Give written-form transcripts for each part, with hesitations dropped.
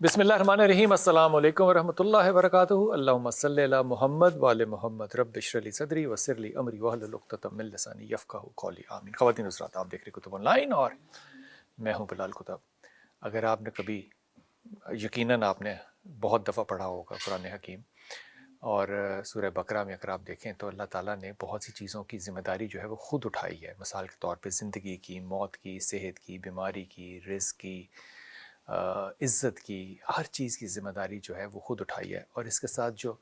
بسم اللہ الرحمن الرحیم السلام علیکم ورحمۃ اللہ وبرکاتہ اللہم صلی علی محمد وآل محمد رب اشرح لی صدری ویسر لی امری واحلل عقدۃ من لسانی یفقہوا قولی آمین۔ خواتین حضرات، آپ دیکھ رہے کتب آن لائن اور میں ہوں بلال کتب۔ اگر آپ نے کبھی، یقیناً آپ نے بہت دفعہ پڑھا ہوگا قرآن حکیم، اور سورہ بقرہ میں اگر آپ دیکھیں تو اللہ تعالیٰ نے بہت سی چیزوں کی ذمہ داری جو ہے وہ خود اٹھائی ہے، مثال کے طور پہ زندگی کی، موت کی، صحت کی، بیماری کی، رزق کی، عزت کی، ہر چیز کی ذمہ داری جو ہے وہ خود اٹھائی ہے۔ اور اس کے ساتھ جو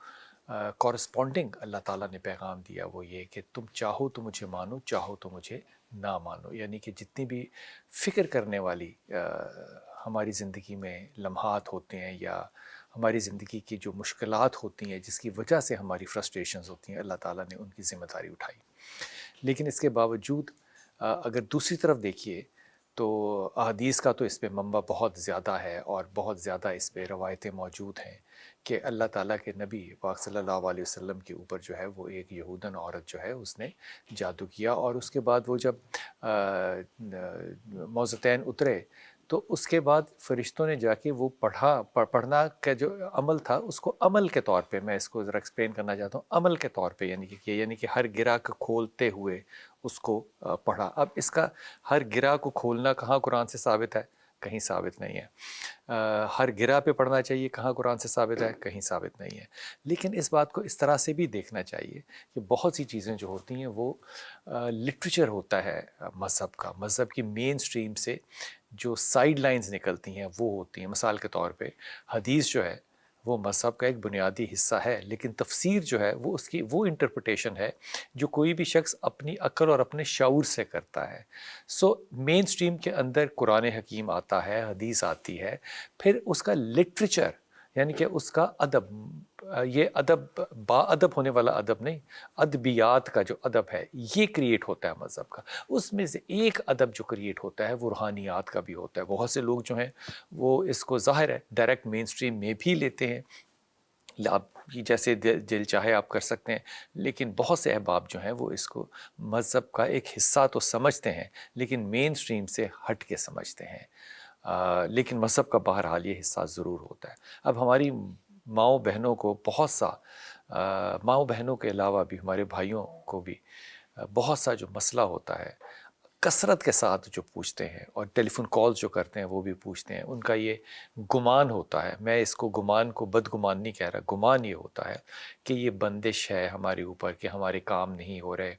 کورسپونڈنگ اللہ تعالیٰ نے پیغام دیا وہ یہ کہ تم چاہو تو مجھے مانو، چاہو تو مجھے نہ مانو، یعنی کہ جتنی بھی فکر کرنے والی ہماری زندگی میں لمحات ہوتے ہیں یا ہماری زندگی کی جو مشکلات ہوتی ہیں جس کی وجہ سے ہماری فرسٹریشنز ہوتی ہیں، اللہ تعالیٰ نے ان کی ذمہ داری اٹھائی۔ لیکن اس کے باوجود اگر دوسری طرف دیکھیے تو احادیث کا تو اس پہ منبع بہت زیادہ ہے اور بہت زیادہ اس پہ روایتیں موجود ہیں کہ اللہ تعالیٰ کے نبی پاک صلی اللہ علیہ وسلم کے اوپر جو ہے وہ ایک یہودن عورت جو ہے اس نے جادو کیا، اور اس کے بعد وہ جب موذتین اترے تو اس کے بعد فرشتوں نے جا کے وہ پڑھنا کا جو عمل تھا اس کو عمل کے طور پہ، میں اس کو ذرا ایکسپلین کرنا چاہتا ہوں، عمل کے طور پہ یعنی کہ ہر گرہ کو کھولتے ہوئے اس کو پڑھا۔ اب اس کا ہر گرہ کو کھولنا کہاں قرآن سے ثابت ہے؟ کہیں ثابت نہیں ہے۔ ہر گرہ پہ پڑھنا چاہیے، کہاں قرآن سے ثابت ہے؟ کہیں ثابت نہیں ہے۔ لیکن اس بات کو اس طرح سے بھی دیکھنا چاہیے کہ بہت سی چیزیں جو ہوتی ہیں وہ لٹریچر ہوتا ہے مذہب کا، مذہب کی مین سٹریم سے جو سائیڈ لائنز نکلتی ہیں وہ ہوتی ہیں۔ مثال کے طور پہ حدیث جو ہے وہ مذہب کا ایک بنیادی حصہ ہے، لیکن تفسیر جو ہے وہ اس کی وہ انٹرپریٹیشن ہے جو کوئی بھی شخص اپنی عقل اور اپنے شعور سے کرتا ہے۔ مین سٹریم کے اندر قرآن حکیم آتا ہے، حدیث آتی ہے، پھر اس کا لٹریچر یعنی کہ اس کا ادب، یہ ادب با ادب ہونے والا ادب نہیں، ادبیات کا جو ادب ہے یہ کریٹ ہوتا ہے مذہب کا۔ اس میں سے ایک ادب جو کریٹ ہوتا ہے وہ روحانیات کا بھی ہوتا ہے۔ بہت سے لوگ جو ہیں وہ اس کو ظاہر ہے ڈائریکٹ مین سٹریم میں بھی لیتے ہیں، آپ جیسے دل چاہے آپ کر سکتے ہیں، لیکن بہت سے احباب جو ہیں وہ اس کو مذہب کا ایک حصہ تو سمجھتے ہیں لیکن مین سٹریم سے ہٹ کے سمجھتے ہیں، لیکن مذہب کا بہرحال یہ حصہ ضرور ہوتا ہے۔ اب ہماری ماؤں بہنوں کو بہت سا، ماؤں بہنوں کے علاوہ بھی ہمارے بھائیوں کو بھی بہت سا جو مسئلہ ہوتا ہے کثرت کے ساتھ جو پوچھتے ہیں، اور ٹیلی فون کالز جو کرتے ہیں وہ بھی پوچھتے ہیں، ان کا یہ گمان ہوتا ہے، میں اس کو گمان کو بدگمان نہیں کہہ رہا، گمان یہ ہوتا ہے کہ یہ بندش ہے ہمارے اوپر کہ ہمارے کام نہیں ہو رہے،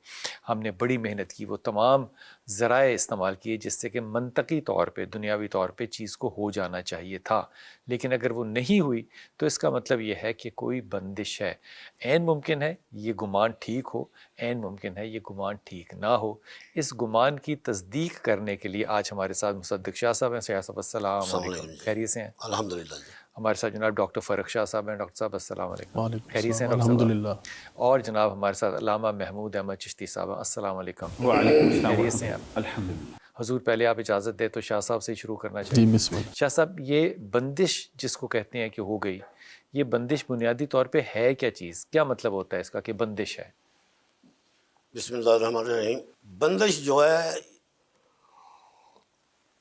ہم نے بڑی محنت کی، وہ تمام ذرائع استعمال کیے جس سے کہ منطقی طور پہ، دنیاوی طور پہ چیز کو ہو جانا چاہیے تھا، لیکن اگر وہ نہیں ہوئی تو اس کا مطلب یہ ہے کہ کوئی بندش ہے۔ عین ممکن ہے یہ گمان ٹھیک ہو، عین ممکن ہے یہ گمان ٹھیک نہ ہو۔ اس گمان کی تصدیق کرنے کے لیے آج ہمارے ساتھ مصدق شاہ صاحب ہیں۔ شاہ صاحب السلام علیکم، خیریت سے ہیں؟ الحمدللہ جی۔ ہمارے ساتھ جناب ڈاکٹر فرق شاہ صاحب ہیں۔ ڈاکٹر صاحب السلام علیکم، خیریت سے ہیں ڈاکٹر صاحب؟ الحمدللہ۔ اور جناب ہمارے ساتھ علامہ محمود احمد چشتی صاحب ہیں۔ السلام علیکم، وعلیکم السلام خیریت سے ہیں آپ؟ الحمدللہ۔ حضور پہلے آپ اجازت دیں تو شاہ صاحب سے شروع کرنا جی چاہیے۔ بسم اللہ۔ شاہ صاحب، یہ بندش جس کو کہتے ہیں کہ ہو گئی، یہ بندش بنیادی طور پہ ہے کیا چیز؟ کیا مطلب ہوتا ہے اس کا کہ بندش ہے؟ بسم اللہ الرحمن الرحیم۔ بندش جو ہے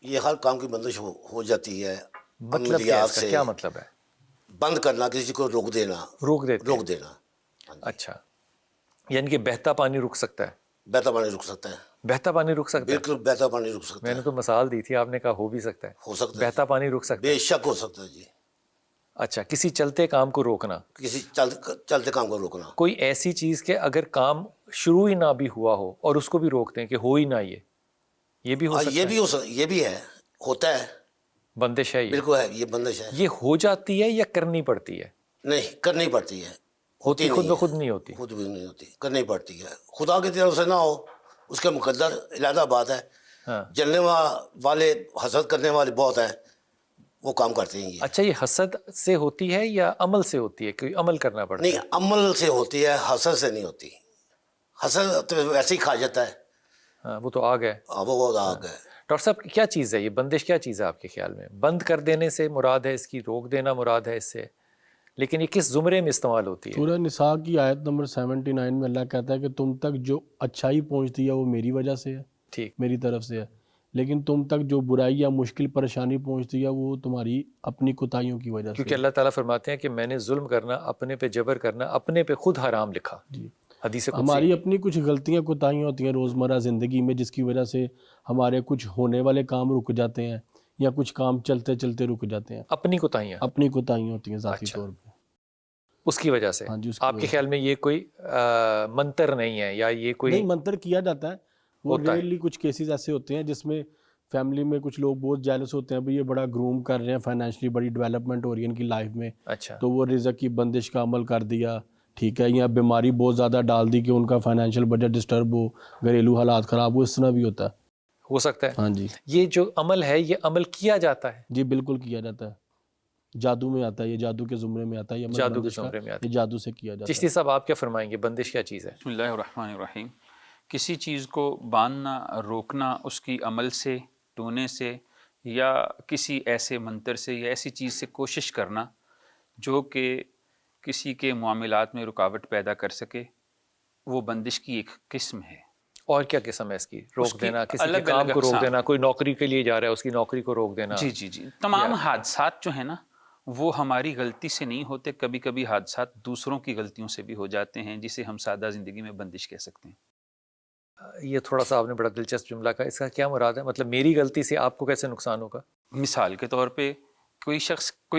یہ ہر کام کی بندش ہو جاتی ہے، مطلب کیا ہے اس کا؟ کیا مطلب ہے؟ بند کرنا، کسی کو روک دینا، روک دیتے ہیں؟ روک دینا۔ اچھا، یعنی کہ بہتا پانی رک سکتا ہے؟ بہتا پانی رک سکتا ہے، بہتا پانی رک سکتا ہے؟ بالکل بہتا پانی رک سکتا میں ہے، نے تو مثال دی تھی، آپ نے کہا ہو بھی سکتا ہے، ہو سکتا ہے، بہتا پانی رک سکتا ہے؟ بے شک ہو سکتا ہے جی۔ اچھا، کسی چلتے کام کو روکنا، کسی چلتے کام کو روکنا، کوئی ایسی چیز کہ اگر کام شروع ہی نہ بھی ہوا ہو اور اس کو بھی روک دیں کہ ہو ہی نہ، یہ بھی ہو ہاں، سکتا ہے؟ یہ بھی ہے، ہوتا ہے، بندش ہے یہ؟ بالکل ہے، یہ بندش ہے۔ یہ ہو جاتی ہے یا کرنی پڑتی ہے؟ نہیں، کرنی پڑتی ہے، ہوتی خود بخود نہیں ہوتی؟ خود بھی نہیں ہوتی، کرنی پڑتی ہے۔ خدا کی طرف سے نہ ہو اس کا مقدر علیحدہ بات ہے، ہاں۔ جلنے والے، حسد کرنے والے بہت ہیں، وہ کام کرتے ہیں یہ۔ اچھا، یہ حسد سے ہوتی ہے یا عمل سے ہوتی ہے؟ کوئی عمل کرنا پڑتا ہے؟ نہیں، عمل سے ہوتی ہے، حسد سے نہیں ہوتی۔ حسد تو ویسے ہی کھا جاتا ہے، ہاں، وہ تو آگ ہے۔ وہ آگ ہے۔ ڈاکٹر صاحب، کیا چیز ہے یہ بندش؟ کیا چیز ہے آپ کے خیال میں؟ بند کر دینے سے مراد ہے اس کی، روک دینا مراد ہے اس سے، لیکن یہ کس زمرے میں استعمال ہوتی ہے؟ سورہ نساء کی آیت نمبر 79 میں اللہ کہتا ہے کہ تم تک جو اچھائی پہنچتی ہے وہ میری وجہ سے ہے، ٹھیک، میری طرف سے ہے، لیکن تم تک جو برائی یا مشکل پریشانی پہنچتی ہے وہ تمہاری اپنی کوتاہیوں کی وجہ سے. کیونکہ اللہ تعالیٰ فرماتے ہیں کہ میں نے ظلم کرنا، اپنے پہ جبر کرنا، اپنے پہ خود حرام لکھا. جی حدیث قدسی. ہماری اپنی کچھ غلطیاں کوتاہیاں ہوتی ہیں روزمرہ زندگی میں، جس کی وجہ سے ہمارے کچھ ہونے والے کام رک جاتے ہیں یا کچھ کام چلتے چلتے رک جاتے ہیں. اپنی کوتاہیاں اپنی کوتاہیاں ہوتی ہیں ذاتی اچھا. طور پہ. اس کی وجہ سے. ہاں جی، اس کی آپ وجہ کے سے. خیال میں یہ کوئی منتر نہیں ہے یا یہ کوئی نہیں، منتر کیا جاتا ہے. وہ ہوتا ہے. ریئرلی کچھ کیسز ایسے ہوتے ہیں جس میں فیملی میں کچھ لوگ بہت جیلس ہوتے ہیں، بھئی یہ بڑا گروم کر رہے ہیں، فائنینشلی بڑی ڈیولپمنٹ ہو رہی ہے ان کی لائف میں، اچھا تو وہ رزق کی بندش کا عمل کر دیا، ٹھیک ہے، یا بیماری بہت زیادہ ڈال دی کہ ان کا فائنینشیل بجٹ ڈسٹرب ہو، گھریلو حالات خراب ہو، اس طرح بھی ہوتا ہے. ہو سکتا ہے. ہاں جی یہ جو عمل ہے یہ عمل کیا جاتا ہے. جی بالکل کیا جاتا ہے. جادو میں آتا ہے، یہ جادو کے زمرے میں آتا ہے، یہ عمل جادو کے بندش کا، زمرے میں آتا یہ جادو سے کیا جاتا چشتی ہے. صاحب آپ کیا فرمائیں گے، بندش کیا چیز ہے؟ بسم اللہ الرحمن الرحیم. کسی چیز کو باندھنا، روکنا، اس کی عمل سے، ٹونے سے، یا کسی ایسے منتر سے یا ایسی چیز سے کوشش کرنا جو کہ کسی کے معاملات میں رکاوٹ پیدا کر سکے، وہ بندش کی ایک قسم ہے. اور کیا قسم ہے اس کی؟ اس روک کی دینا، کسی کے الگ کام الگ کو روک اقسام. دینا، کوئی نوکری کے لیے جا رہا ہے اس کی نوکری کو روک دینا. جی جی جی. تمام حادثات جو ہیں نا وہ ہماری غلطی سے نہیں ہوتے، کبھی کبھی حادثات دوسروں کی غلطیوں سے بھی ہو جاتے ہیں، جسے ہم سادہ زندگی میں بندش کہہ سکتے ہیں. یہ تھوڑا سا آپ نے بڑا دلچسپ جملہ کہا، اس کا کیا مراد ہے؟ مطلب میری غلطی سے آپ کو کیسے نقصان ہوگا؟ مثال کے طور پہ کوئی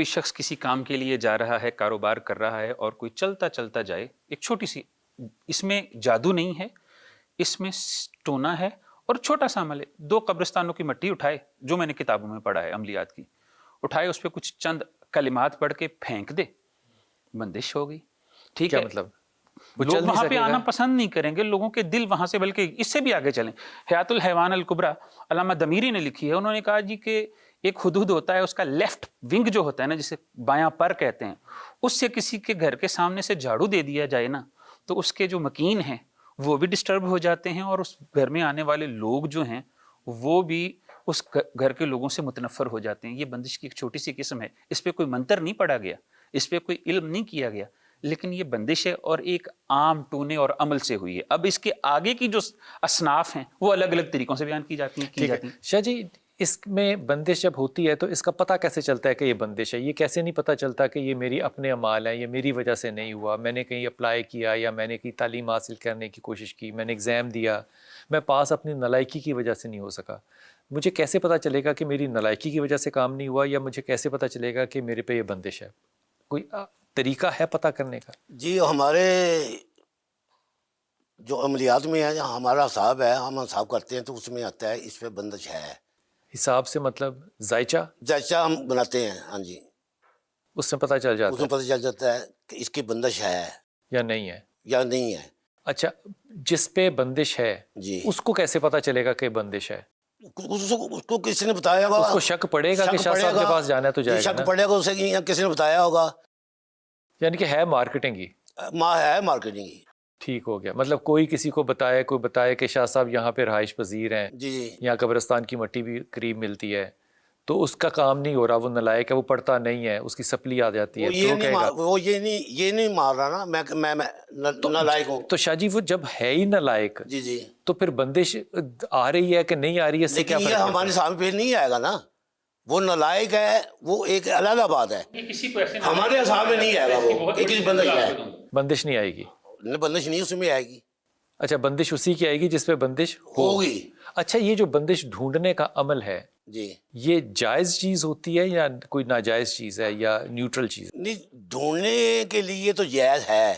شخص کسی کام کے لیے جا رہا ہے، کاروبار کر رہا ہے، اور کوئی چلتا چلتا جائے، ایک چھوٹی سی، اس میں جادو نہیں ہے، اس میں ٹونا ہے اور چھوٹا سا عمل ہے. 2 قبرستانوں کی مٹی اٹھائے، جو میں نے کتابوں میں پڑھا ہے عملیات کی، اٹھائے، اس پہ کچھ چند کلمات پڑھ کے پھینک دے، بندش ہو گئی. ٹھیک کیا ہے، مطلب؟ وہ لوگ چل نہیں وہاں پہ سکے آنا گا؟ پسند نہیں کریں گے، لوگوں کے دل وہاں سے، بلکہ اس سے بھی آگے چلیں. حیات الحیوان الکبریٰ علامہ دمیری نے لکھی ہے، انہوں نے کہا جی کہ ایک حدود ہوتا ہے، اس کا لیفٹ ونگ جو ہوتا ہے نا، جسے بایاں پر کہتے ہیں، اس سے کسی کے گھر کے سامنے سے جھاڑو دے دیا جائے نا، تو اس کے جو مکین ہیں وہ بھی ڈسٹرب ہو جاتے ہیں، اور اس گھر میں آنے والے لوگ جو ہیں وہ بھی اس گھر کے لوگوں سے متنفر ہو جاتے ہیں. یہ بندش کی ایک چھوٹی سی قسم ہے. اس پہ کوئی منتر نہیں پڑھا گیا، اس پہ کوئی علم نہیں کیا گیا، لیکن یہ بندش ہے اور ایک عام ٹونے اور عمل سے ہوئی ہے. اب اس کے آگے کی جو اصناف ہیں وہ الگ الگ طریقوں سے بیان کی جاتی ہیں. ٹھیک ہے شاہ جی، اس میں بندش جب ہوتی ہے تو اس کا پتہ کیسے چلتا ہے کہ یہ بندش ہے؟ یہ کیسے نہیں پتہ چلتا کہ یہ میری اپنے اعمال ہیں، یہ میری وجہ سے نہیں ہوا، میں نے کہیں اپلائی کیا یا میں نے کہیں تعلیم حاصل کرنے کی کوشش کی، میں نے ایگزام دیا، میں پاس اپنی نالائکی کی وجہ سے نہیں ہو سکا. مجھے کیسے پتہ چلے گا کہ میری نالائکی کی وجہ سے کام نہیں ہوا، یا مجھے کیسے پتہ چلے گا کہ میرے پہ یہ بندش ہے؟ کوئی طریقہ ہے پتہ کرنے کا؟ جی ہمارے جو عملیات میں ہے، ہمارا حساب ہے، ہم حساب کرتے ہیں تو اس میں آتا ہے اس پہ بندش ہے. حساب سے مطلب ذائچہ جیسا ہم بناتے ہیں، ہاں جی، اس سے پتہ چل اس جاتا میں ہے پتہ چل جاتا ہے کہ اس کی بندش ہے یا نہیں ہے؟ یا نہیں ہے. اچھا، جس پہ بندش ہے جی اس کو کیسے پتہ چلے گا کہ بندش ہے؟ اس کو کسی نے بتایا ہوگا، اس کو شک پڑے گا کہ شک شاہ پڑے صاحب کے گا. پاس جانا ہے تو جی، جائے گا شک نا؟ پڑے گا اسے، یا کسی نے بتایا ہوگا. یعنی کہ ہے مارکیٹنگ ہی. ماں ہے مارکیٹنگ کی. ٹھیک ہو گیا. مطلب کوئی کسی کو بتائے، کوئی بتائے کہ شاہ صاحب یہاں پہ رہائش پذیر ہیں، جی جی یہاں قبرستان کی مٹی بھی قریب ملتی ہے، تو اس کا کام نہیں ہو رہا، وہ نالائق ہے، وہ پڑھتا نہیں ہے، اس کی سپلی آ جاتی ہے، وہ تو یہ وہ نہیں کہے گا. وہ یہ نہیں مار رہا نا، میں نالائق ہوں. تو شاہ جی وہ جب ہے ہی نالائق جی جی، تو پھر بندش آ رہی ہے کہ نہیں آ رہی ہے، اس سے کیا لیکن یہ فرق ہمارے پڑتا ہے؟ سامنے پہ نہیں آئے گا نا. وہ نالائق ہے، وہ ایک علیحدہ بات ہے. ہمارے حساب میں نہیں آئے گا، وہ ایک ہی بندش ہے. بندش نہیں آئے گی. بندش نہیں اس میں آئے گی. اچھا، بندش اسی کی آئے گی جس پہ بندش ہوگی. اچھا، یہ جو بندش ڈھونڈنے کا عمل ہے جی، یہ جائز چیز ہوتی ہے یا کوئی ناجائز چیز ہے یا نیوٹرل چیز؟ نہیں، ڈھونڈنے کے لیے تو جائز ہے.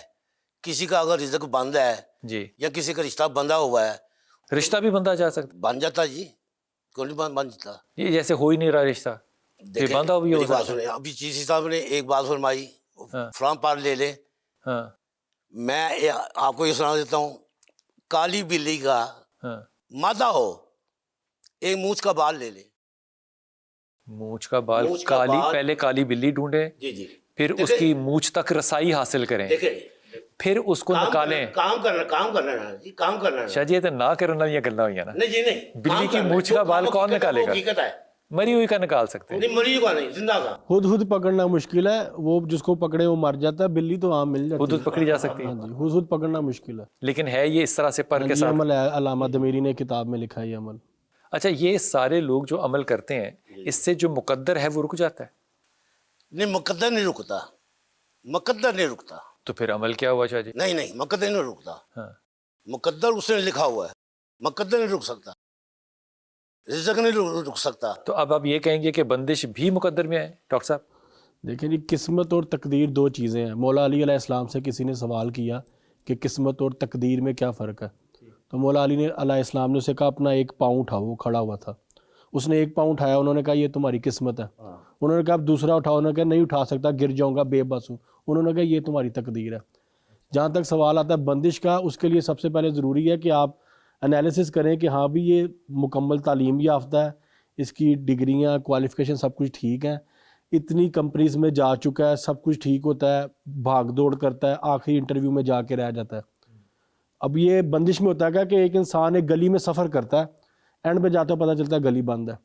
کسی کا اگر رزق بند ہے جی. یا کسی کا رشتہ بندھا ہوا ہے، رشتہ بھی بندھا جا سکتا بن جاتا. جی کیوں نہیں بن جاتا. ہے؟ یہ جیسے ہو ہی نہیں رہا رشتہ، پھر دیکھیں بندھا بھی ہو میری بات سکتا ہے. سنیں، ابھی چیسی صاحب نے ایک بات فرمائی، ہاں فلاں پار لے لیں. ہاں میں آپ کو یہ سنا دیتا ہوں، کالی بلی کا ہاں. مادہ ہو، ایک مونچھ کا بال لے لے. مونچھ کا بال مونچھ کا کالی، بال، پہلے کالی بلی ڈھونڈے، جی جی، پھر اس دیکھیں، کی مونچھ تک رسائی حاصل کریں، دیکھیں پھر اس کو نکالیں. کام کرنا جی، کام کرنا. شاہ جی یہ تو نہ کرنا یہ گلا ہوئی نا. نہیں جی نہیں، بلی کی مونچھ کا بال کون نکالے گا؟ حقیقت ہے. مری ہوئی کا نکال سکتے ہیں. نہیں، مری کا نہیں، زندہ کا. خود پکڑنا مشکل ہے، وہ جس کو پکڑے وہ مر جاتا ہے. بلی تو عام مل جاتی حدود پکڑی جا سکتی ہے، ہاں جی، خود پکڑنا مشکل ہے. لیکن ہے یہ اس طرح سے پر کے یہ ساتھ. عمل ہے، علامہ دمیری نے کتاب میں لکھا ہے یہ عمل. اچھا یہ سارے لوگ جو عمل کرتے ہیں اس سے جو مقدر ہے وہ رک جاتا ہے؟ نہیں مقدر نہیں رکتا، مقدر نہیں رکتا، تو پھر عمل کیا ہوا شاہ جی؟ نہیں مقدر نہیں رکتا، ہاں مقدر اس نے لکھا ہوا ہے، مقدر نہیں رک سکتا، رزق نہیں رک سکتا۔ تو اب آپ یہ کہیں گے کہ بندش بھی مقدر میں ہے ڈاکٹر صاحب؟ دیکھیں جی، قسمت اور تقدیر دو چیزیں ہیں۔ مولا علی علیہ السلام سے کسی نے سوال کیا کہ قسمت اور تقدیر میں کیا فرق ہے، تو مولا علی علیہ السلام نے اسے کہا اپنا ایک پاؤں اٹھاؤ، وہ کھڑا ہوا تھا، اس نے ایک پاؤں اٹھایا، انہوں نے کہا یہ تمہاری قسمت ہے، انہوں نے کہا اب دوسرا اٹھاؤ، انہوں نے کہا نہیں اٹھا سکتا، گر جاؤں گا، بے بس ہوں، انہوں نے کہا یہ تمہاری تقدیر ہے۔ جہاں تک سوال آتا ہے بندش کا، اس کے لیے سب سے پہلے ضروری ہے کہ آپ انالیسس کریں کہ ہاں بھی یہ مکمل تعلیم یافتہ ہے، اس کی ڈگریاں کوالیفیکیشن سب کچھ ٹھیک ہے، اتنی کمپنیز میں جا چکا ہے، سب کچھ ٹھیک ہوتا ہے، بھاگ دوڑ کرتا ہے، آخری انٹرویو میں جا کے رہ جاتا ہے۔ اب یہ بندش میں ہوتا ہے کہ ایک انسان ایک گلی میں سفر کرتا ہے، اینڈ پہ جاتا ہے پتہ چلتا ہے گلی بند ہے،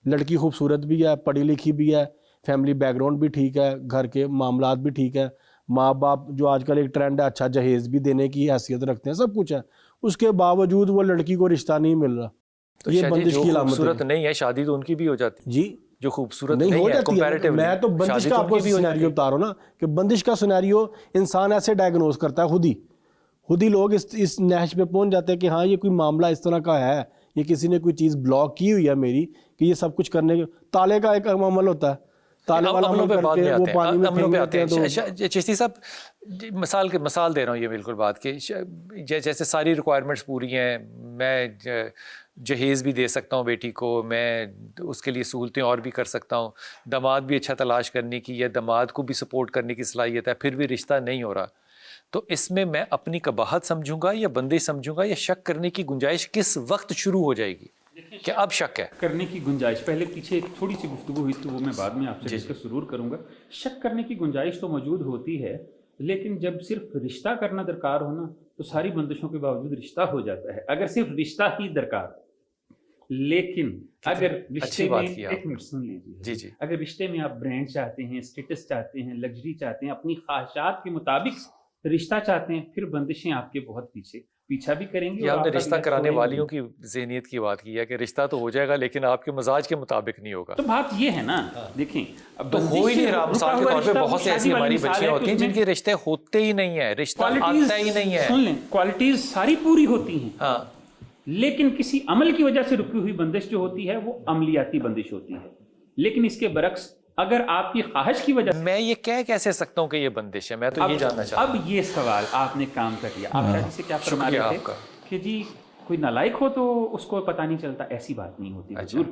لڑکی خوبصورت بھی ہے، پڑھی لکھی بھی ہے، فیملی بیک گراؤنڈ بھی ٹھیک ہے، گھر کے معاملات بھی ٹھیک ہے، ماں باپ جو آج کل ایک ٹرینڈ ہے اچھا جہیز بھی دینے کی حیثیت رکھتے ہیں، سب کچھ ہے، اس کے باوجود وہ لڑکی کو رشتہ نہیں مل رہا۔ تو یہ شاہ جی بندش جو کی علامت خوبصورت ہے نہیں ہے شادی تو ان کی بھی ہو جاتی ہے، جی، جو خوبصورت نہیں ہو نہیں ہے جاتی ہے۔ comparatively، میں تو بندش شادی کا تو آپ ان کو کی بھی ہو جاتی سینیریو ہے۔ بتا رہا ہوں نا کہ بندش کا سینیریو انسان ایسے ڈائگنوز کرتا ہے، خود ہی لوگ اس نہج پہ پہنچ جاتے ہیں کہ ہاں یہ کوئی معاملہ اس طرح کا ہے، یہ کسی نے کوئی چیز بلاک کی ہوئی ہے میری، کہ یہ سب کچھ کرنے کے تالے کا ایک عمل ہوتا ہے، تالے والا عملوں عمل پہ کر بعد کے میں وہ آتے ہیں، پانی میں عملوں پھینک پہ دیتے آتے ہیں۔ ہیں۔ تو چشتی صاحب مثال دے رہا ہوں یہ بالکل بات کہ جیسے ساری ریکوائرمنٹس پوری ہیں، میں جہیز بھی دے سکتا ہوں بیٹی کو، میں اس کے لیے سہولتیں اور بھی کر سکتا ہوں، داماد بھی اچھا تلاش کرنے کی یا داماد کو بھی سپورٹ کرنے کی صلاحیت ہے، پھر بھی رشتہ نہیں ہو رہا، تو اس میں اپنی قباحت سمجھوں گا یا بندے سمجھوں گا، یا شک کرنے کی گنجائش کس وقت شروع ہو جائے گی کہ اب شک ہے؟ کرنے کی گنجائش پہلے پیچھے ایک تھوڑی سی گفتگو ہوئی تو وہ میں بعد میں آپ سے ڈسکس ضرور کروں گا۔ شک کرنے کی گنجائش تو موجود ہوتی ہے، لیکن جب صرف رشتہ کرنا درکار ہونا تو ساری بندشوں کے باوجود رشتہ ہو جاتا ہے، اگر صرف رشتہ ہی درکار، لیکن اگر رشتے میں ایک منٹ سن لیجیے، جی اگر رشتے میں آپ برانڈ چاہتے ہیں، اسٹیٹس چاہتے ہیں، لگژری چاہتے ہیں، اپنی خواہشات کے مطابق رشتہ چاہتے ہیں، پھر بندشیں آپ کے بہت پیچھا بھی کریں گی۔ یہ آپ نے رشتہ کرانے والیوں کی ذہنیت کی بات کی ہے کہ رشتہ تو ہو جائے گا لیکن آپ کے مزاج کے مطابق نہیں ہوگا، تو بات یہ ہے نا، دیکھیں تو ہو ہی نہیں رہا۔ مثال کے طور پہ بہت سے ایسی ہماری بچیاں ہوتی ہیں جن کے رشتے ہوتے ہی نہیں ہیں، رشتہ آتا ہی نہیں ہے۔ سن لیں، کوالٹیز ساری پوری ہوتی ہیں، ہاں، لیکن کسی عمل کی وجہ سے رکی ہوئی بندش جو ہوتی ہے وہ عملیاتی بندش ہوتی ہے۔ لیکن اس کے برعکس اگر آپ کی خواہش کی وجہ سے، میں یہ کیسے سکتا ہوں کہ یہ بندش ہے؟ میں تو یہ جاننا چاہتا ہوں۔ اب یہ سوال آپ نے کام کر لیا، آپ شاید سے کیا فرما شکریہ رہے آپ کا تھے کہ جی کوئی نالائق ہو تو اس کو پتہ نہیں چلتا، ایسی بات نہیں ہوتی حضور۔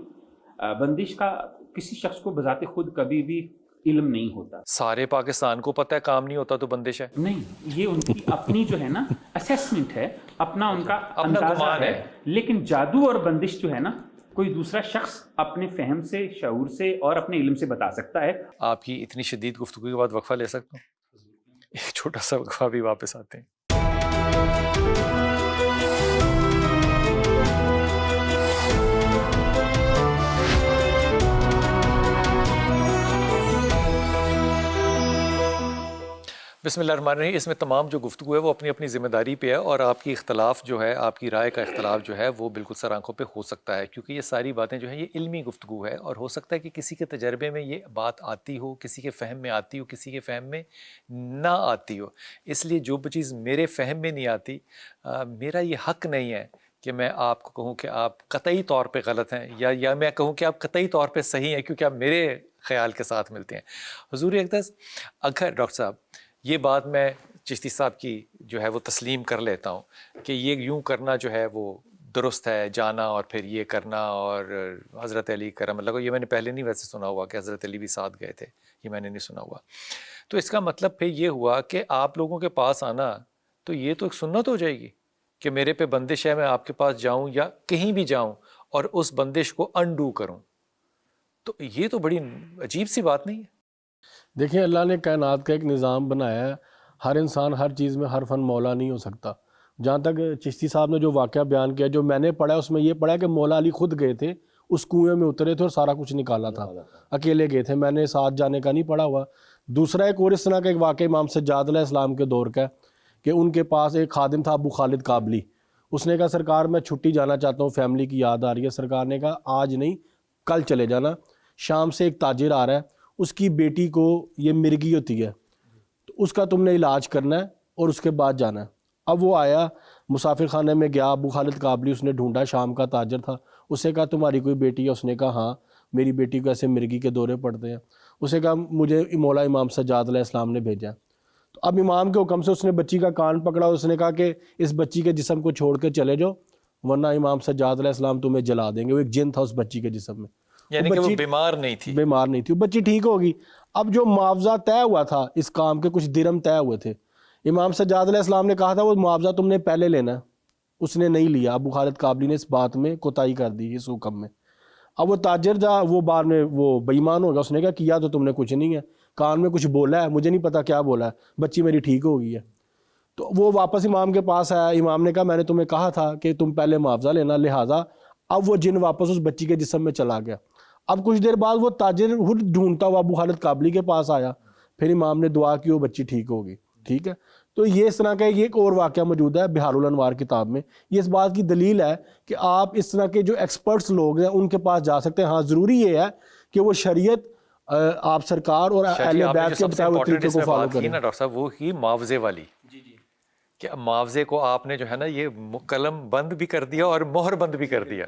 بندش کا کسی شخص کو بذات خود کبھی بھی علم نہیں ہوتا۔ سارے پاکستان کو پتہ ہے کام نہیں ہوتا تو بندش ہے؟ نہیں، یہ ان کی اپنی جو ہے نا اسیسمنٹ ہے، اپنا ان کا اپنا اندازہ گمان ہے۔ لیکن جادو اور بندش جو ہے نا کوئی دوسرا شخص اپنے فہم سے، شعور سے اور اپنے علم سے بتا سکتا ہے۔ آپ کی اتنی شدید گفتگو کے بعد وقفہ لے سکتا ہوں؟ ایک چھوٹا سا وقفہ بھی واپس آتے ہیں۔ بسم اللہ الرحمن الرحیم۔ اس میں تمام جو گفتگو ہے وہ اپنی اپنی ذمہ داری پہ ہے، اور آپ کی اختلاف جو ہے، آپ کی رائے کا اختلاف جو ہے وہ بالکل سر آنکھوں پہ ہو سکتا ہے، کیونکہ یہ ساری باتیں جو ہیں یہ علمی گفتگو ہے، اور ہو سکتا ہے کہ کسی کے تجربے میں یہ بات آتی ہو، کسی کے فہم میں آتی ہو، کسی کے فہم میں نہ آتی ہو۔ اس لیے جو چیز میرے فہم میں نہیں آتی، میرا یہ حق نہیں ہے کہ میں آپ کو کہوں کہ آپ قطعی طور پہ غلط ہیں، یا میں کہوں کہ آپ قطعی طور پہ صحیح ہیں کیونکہ آپ میرے خیال کے ساتھ ملتے ہیں۔ حضور اقدس، اگر ڈاکٹر صاحب یہ بات میں چشتی صاحب کی جو ہے وہ تسلیم کر لیتا ہوں کہ یہ یوں کرنا جو ہے وہ درست ہے، جانا اور پھر یہ کرنا، اور حضرت علی کرم اللہ کو، یہ میں نے پہلے نہیں ویسے سنا ہوا کہ حضرت علی بھی ساتھ گئے تھے، یہ میں نے نہیں سنا ہوا، تو اس کا مطلب پھر یہ ہوا کہ آپ لوگوں کے پاس آنا تو یہ تو ایک سنت ہو جائے گی کہ میرے پہ بندش ہے، میں آپ کے پاس جاؤں یا کہیں بھی جاؤں اور اس بندش کو انڈو کروں، تو یہ تو بڑی عجیب سی بات نہیں ہے؟ دیکھیں، اللہ نے کائنات کا ایک نظام بنایا ہے، ہر انسان ہر چیز میں ہر فن مولا نہیں ہو سکتا۔ جہاں تک چشتی صاحب نے جو واقعہ بیان کیا، جو میں نے پڑھا اس میں یہ پڑھا کہ مولا علی خود گئے تھے، اس کنویں میں اترے تھے اور سارا کچھ نکالا تھا، اکیلے گئے تھے، میں نے ساتھ جانے کا نہیں پڑھا ہوا۔ دوسرا ایک اور اس طرح کا ایک واقعہ امام سجاد علیہ السلام کے دور کا ہے کہ ان کے پاس ایک خادم تھا ابو خالد کابلی، اس نے کہا سرکار میں چھٹی جانا چاہتا ہوں, فیملی کی یاد آ رہی ہے. سرکار نے کہا آج نہیں کل چلے جانا, شام سے ایک تاجر آ رہا ہے, اس کی بیٹی کو یہ مرگی ہوتی ہے, تو اس کا تم نے علاج کرنا ہے اور اس کے بعد جانا ہے. اب وہ آیا مسافر خانے میں گیا, ابو خالد قابلی اس نے ڈھونڈا, شام کا تاجر تھا. اس نے کہا تمہاری کوئی بیٹی ہے؟ اس نے کہا ہاں میری بیٹی کو ایسے مرگی کے دورے پڑتے ہیں. اس نے کہا مجھے مولا امام سجاد علیہ السلام نے بھیجا. تو اب امام کے حکم سے اس نے بچی کا کان پکڑا, اس نے کہا کہ اس بچی کے جسم کو چھوڑ کے چلے جاؤ ورنہ امام سجاد علیہ السلام تمہیں جلا دیں گے. وہ ایک جن تھا اس بچی کے جسم میں, یعنی کہ وہ بیمار نہیں تھی. بیمار نہیں تھی, وہ بچی ٹھیک ہوگی. اب جو معاوضہ طے ہوا تھا اس کام کے, کچھ درم طے ہوئے تھے, امام سجاد علیہ السلام نے کہا تھا وہ معاوضہ تم نے پہلے لینا ہے, اس نے نہیں لیا. ابو خالد قابلی نے اس بات میں کوتاہی کر دی اس حکم میں. اب وہ تاجر جا وہ بعد میں وہ بے ایمان ہوگا, اس نے کہا کیا تو تم نے کچھ نہیں ہے, کان میں کچھ بولا ہے, مجھے نہیں پتا کیا بولا ہے, بچی میری ٹھیک ہو گئی ہے. تو وہ واپس امام کے پاس آیا, امام نے کہا میں نے تمہیں کہا تھا کہ تم پہلے معاوضہ لینا, لہٰذا اب وہ جن واپس اس بچی کے جسم میں چلا گیا. اب کچھ دیر بعد وہ تاجر خود ڈھونڈتا ہوا ابو خالد قابلی کے پاس آیا, پھر امام نے دعا کی, وہ بچی ٹھیک ہوگی. ٹھیک ہے, تو یہ اس طرح کا یہ ایک اور واقعہ موجود ہے بہار الانوار کتاب میں. یہ اس بات کی دلیل ہے کہ آپ اس طرح کے جو ایکسپرٹس لوگ ہیں ان کے پاس جا سکتے ہیں. ہاں ضروری یہ ہے کہ وہ شریعت آپ سرکار اور اہل بیت کے بتائے ہوئے طریقے کو فالو کریں. ڈاکٹر صاحب وہ ہی معاوضے والی, کہ معاوضے کو آپ نے جو ہے نا یہ قلم بند بھی کر دیا اور مہر بند بھی کر دیا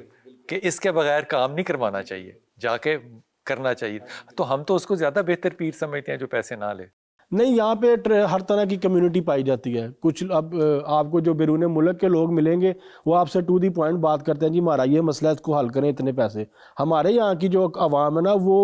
کہ اس کے بغیر کام نہیں کروانا چاہیے, جا کے کرنا چاہیے. تو ہم تو اس کو زیادہ بہتر پیر سمجھتے ہیں جو پیسے نہ لے. نہیں, یہاں پہ ہر طرح کی کمیونٹی پائی جاتی ہے. کچھ اب آپ کو جو بیرون ملک کے لوگ ملیں گے وہ آپ سے ٹو دی پوائنٹ بات کرتے ہیں, جی ہمارا یہ مسئلہ ہے اس کو حل کریں اتنے پیسے. ہمارے یہاں کی جو عوام ہے نا وہ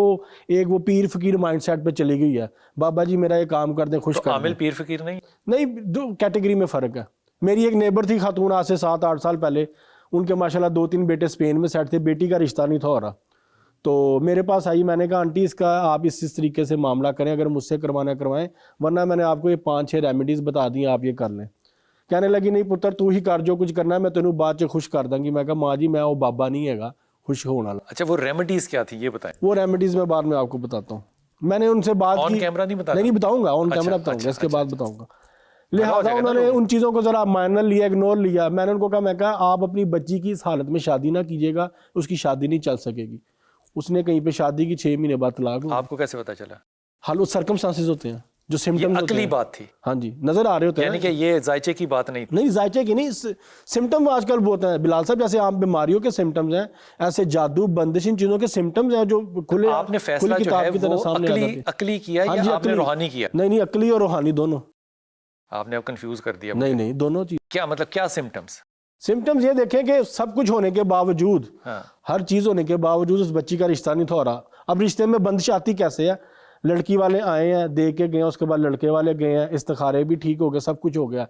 ایک وہ پیر فقیر مائنڈ سیٹ پہ چلی گئی ہے, بابا جی میرا یہ کام کر دیں, خوش کر دیں. عامل پیر فقیر نہیں, دو کیٹیگری میں فرق ہے. میری ایک نیبر تھی خاتون, آج سے 7-8 سال پہلے, ان کے ماشاءاللہ 2-3 بیٹے اسپین میں سیٹ تھے, بیٹی کا رشتہ نہیں تھا ہو رہا. تو میرے پاس آئی, میں نے کہا آنٹی اس کا آپ اس طریقے سے معاملہ کریں, اگر مجھ سے کروانا کروائیں, ورنہ میں نے آپ کو یہ 5-6 ریمیڈیز بتا دی ہیں, آپ یہ کر لیں. کہنے لگی نہیں پتر تو ہی کر, جو کچھ کرنا ہے میں تینوں بعد سے خوش کر دوں گی. میں کہا ماں جی میں وہ بابا نہیں ہے گا خوش ہونا. اچھا وہ ریمیڈیز کیا تھی یہ بتائیں. وہ ریمیڈیز میں بعد میں آپ کو بتاتا ہوں. میں نے ان سے بات کی, آن کیمرہ نہیں بتانا؟ نہیں بتاؤں گا, آن کیمرہ بتاؤں گا, اس کے بعد بتاؤں گا. لہٰذا انہوں نے ان چیزوں کو ذرا مائنر لیا, اگنور لیا. میں نے ان کو کہا, میں کہا آپ اپنی بچی کی اس حالت میں شادی نہ کیجیے گا, اس کی شادی نہیں چل سکے گی. اس نے کہیں پہ شادی کی 6 مہینے بعد طلاق ہو. آپ کو کیسے پتا چلا؟ حال سرکمسٹانسز ہوتے ہیں جو سمٹمز ہوتے ہیں. عقلی بات تھی. ہاں جی, نظر آ رہے ہوتے ہیں. یعنی کہ یہ ذائچے کی بات نہیں تھی. نہیں ذائچے کی نہیں, سمٹم آج کل بہت ہیں بلال صاحب, جیسے عام بیماریوں کے سمٹمز ہیں, ایسے جادو بندش ان چیزوں کے سمٹمز ہیں جو کھلے آپ نے فیصلہ جو ہے وہ عقلی کیا یا آپ نے روحانی کیا؟ نہیں, عقلی اور روحانی دونوں. آپ نے اب کنفیوز کر دیا. نہیں, دونوں چیز. کیا مطلب, کیا سمٹمز؟ سمٹمز یہ دیکھیں کہ سب کچھ ہونے کے باوجود, ہر چیز ہونے کے باوجود اس بچی کا رشتہ نہیں تھا ہو رہا. اب رشتے میں بندش آتی کیسے ہے؟ لڑکی والے آئے ہیں, دے کے گئے ہیں, اس کے بعد لڑکے والے گئے ہیں, استخارے بھی ٹھیک ہو گئے, سب کچھ ہو گیا.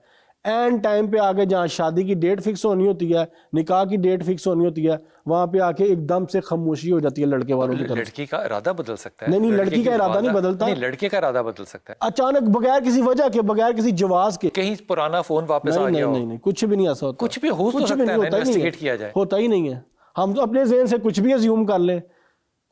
این ٹائم پہ آگے جہاں شادی کی ڈیٹ فکس ہونی ہوتی ہے, نکاح کی ڈیٹ فکس ہونی ہوتی ہے, وہاں پہ آ کے ایک دم سے خاموشی ہو جاتی ہے لڑکے والوں کی طرف. لڑکی کا ارادہ بدل سکتا ہے. نہیں, لڑکی کا ارادہ نہیں بدلتا. نہیں, لڑکے کا ارادہ بدل سکتا ہے اچانک, بغیر کسی وجہ کے, بغیر کسی جواز کے. کہیں پرانا فون واپس آ گیا ہو. نہیں, کچھ بھی نہیں ایسا ہوتا. کچھ بھی ہو سکتا ہے, انویسٹیگیٹ کیا جائے. ہوتا ہی نہیں ہے. ہم تو اپنے ذہن سے کچھ بھی ازیوم کر لیں,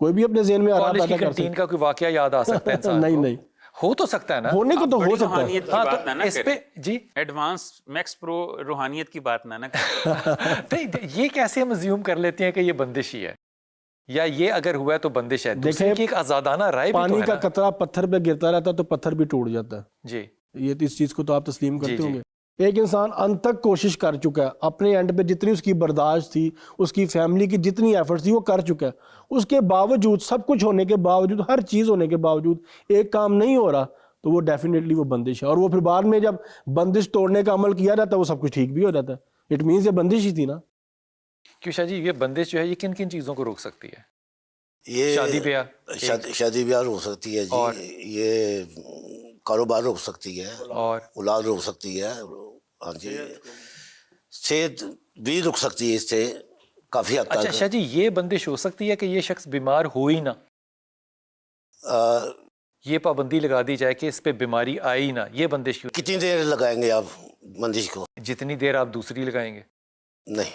کوئی بھی اپنے ذہن میں آرام پیدا کر سکتے ہیں. کینٹین کا کوئی واقعہ یاد آ سکتا ہے انسان کو. نہیں, ہو تو سکتا ہے نا, ہونے کو تو ہو سکتا ہے. ہاں تو اس پہ جی ایڈوانس میکس پرو روحانیت کی بات نہ کریں. یہ کیسے ہم ازیوم کر لیتے ہیں کہ یہ بندش ہی ہے, یا یہ اگر ہوا ہے تو بندش ہے. دوسرے کی ایک آزادانہ رائے بھی تو ہے. پانی کا قطرہ پتھر پہ گرتا رہتا تو پتھر بھی ٹوٹ جاتا ہے. جی, یہ تو اس چیز کو تو آپ تسلیم کرتے ہوں گے. ایک انسان انت تک کوشش کر چکا ہے, اپنے اینڈ پہ جتنی اس کی برداشت تھی, اس کی فیملی کی جتنی ایفرٹس تھی وہ کر چکا ہے. اس کے باوجود, سب کچھ ہونے کے باوجود, ہر چیز ہونے کے باوجود ایک کام نہیں ہو رہا, تو وہ ڈیفینیٹلی وہ بندش ہے. اور وہ پھر بعد میں جب بندش توڑنے کا عمل کیا جاتا ہے وہ سب کچھ ٹھیک بھی ہو جاتا ہے. اٹ مینس یہ بندش ہی تھی نا. کیوں شاہ جی, یہ بندش جو ہے یہ کن کن چیزوں کو روک سکتی ہے؟ یہ شادی بیاہ روک سکتی ہے جی, یہ کاروبار روک سکتی ہے, اور اولاد روک سکتی ہے. ہاں جی, صحت بھی رک سکتی ہے اس سے کافی حد تک. اچھا شاہ جی, یہ بندش ہو سکتی ہے کہ یہ شخص بیمار ہو ہی نہ, یہ پابندی لگا دی جائے کہ اس پہ بیماری آئی نہ, یہ بندش کیوں؟ کتنی دیر لگائیں گے آپ بندش کو؟ جتنی دیر آپ دوسری لگائیں گے. نہیں,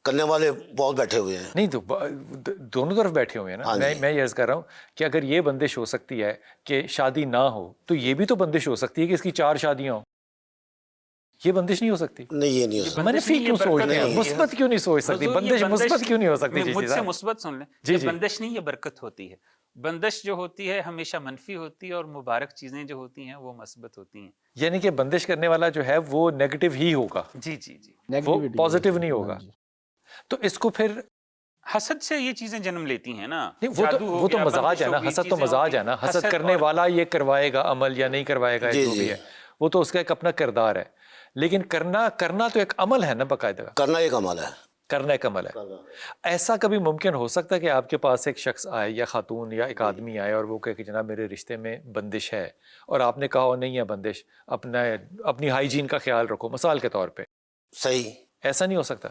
کرنے والے بہت بیٹھے ہوئے ہیں. نہیں تو دونوں طرف بیٹھے ہوئے ہیں نا. میں یہ عرض کر رہا ہوں کہ اگر یہ بندش ہو سکتی ہے کہ شادی نہ ہو, تو یہ بھی تو بندش ہو سکتی ہے کہ اس کی 4 شادیاں ہوں. یہ بندش نہیں ہو سکتی؟ نہیں یہ نہیں ہو سکتا. منفی کیوں سوچتے ہیں؟ مثبت کیوں نہیں سوچ سکتی؟ بندش مثبت کیوں نہیں ہو سکتی؟ مجھ سے مثبت سن لیں. یہ بندش نہیں، یہ برکت ہوتی ہے. بندش جو ہوتی ہے ہمیشہ منفی ہوتی ہے، اور مبارک چیزیں جو ہوتی ہیں وہ مثبت ہوتی ہیں. یعنی کہ بندش کرنے والا جو ہے وہ نیگیٹو ہی ہوگا، جی جی جی، وہ پازیٹیو نہیں ہوگا. تو اس کو پھر حسد سے یہ چیزیں جنم لیتی ہیں نا. وہ تو مزاج ہے نا، حسد تو مزاج ہے نا. حسد کرنے والا یہ کروائے گا عمل یا نہیں کروائے گا، جو بھی ہے وہ تو اس کا ایک اپنا کردار ہے. لیکن کرنا تو ایک عمل ہے نا، باقاعدہ کرنا ایک عمل ہے. کرنا ایک عمل ہے. ایسا کبھی ممکن ہو سکتا ہے کہ آپ کے پاس ایک شخص آئے یا خاتون یا ایک آدمی آئے اور وہ کہے کہ جناب میرے رشتے میں بندش ہے، اور آپ نے کہا نہیں ہے بندش، اپنی ہائیجین کا خیال رکھو، مثال کے طور پہ؟ صحیح. ایسا نہیں ہو سکتا؟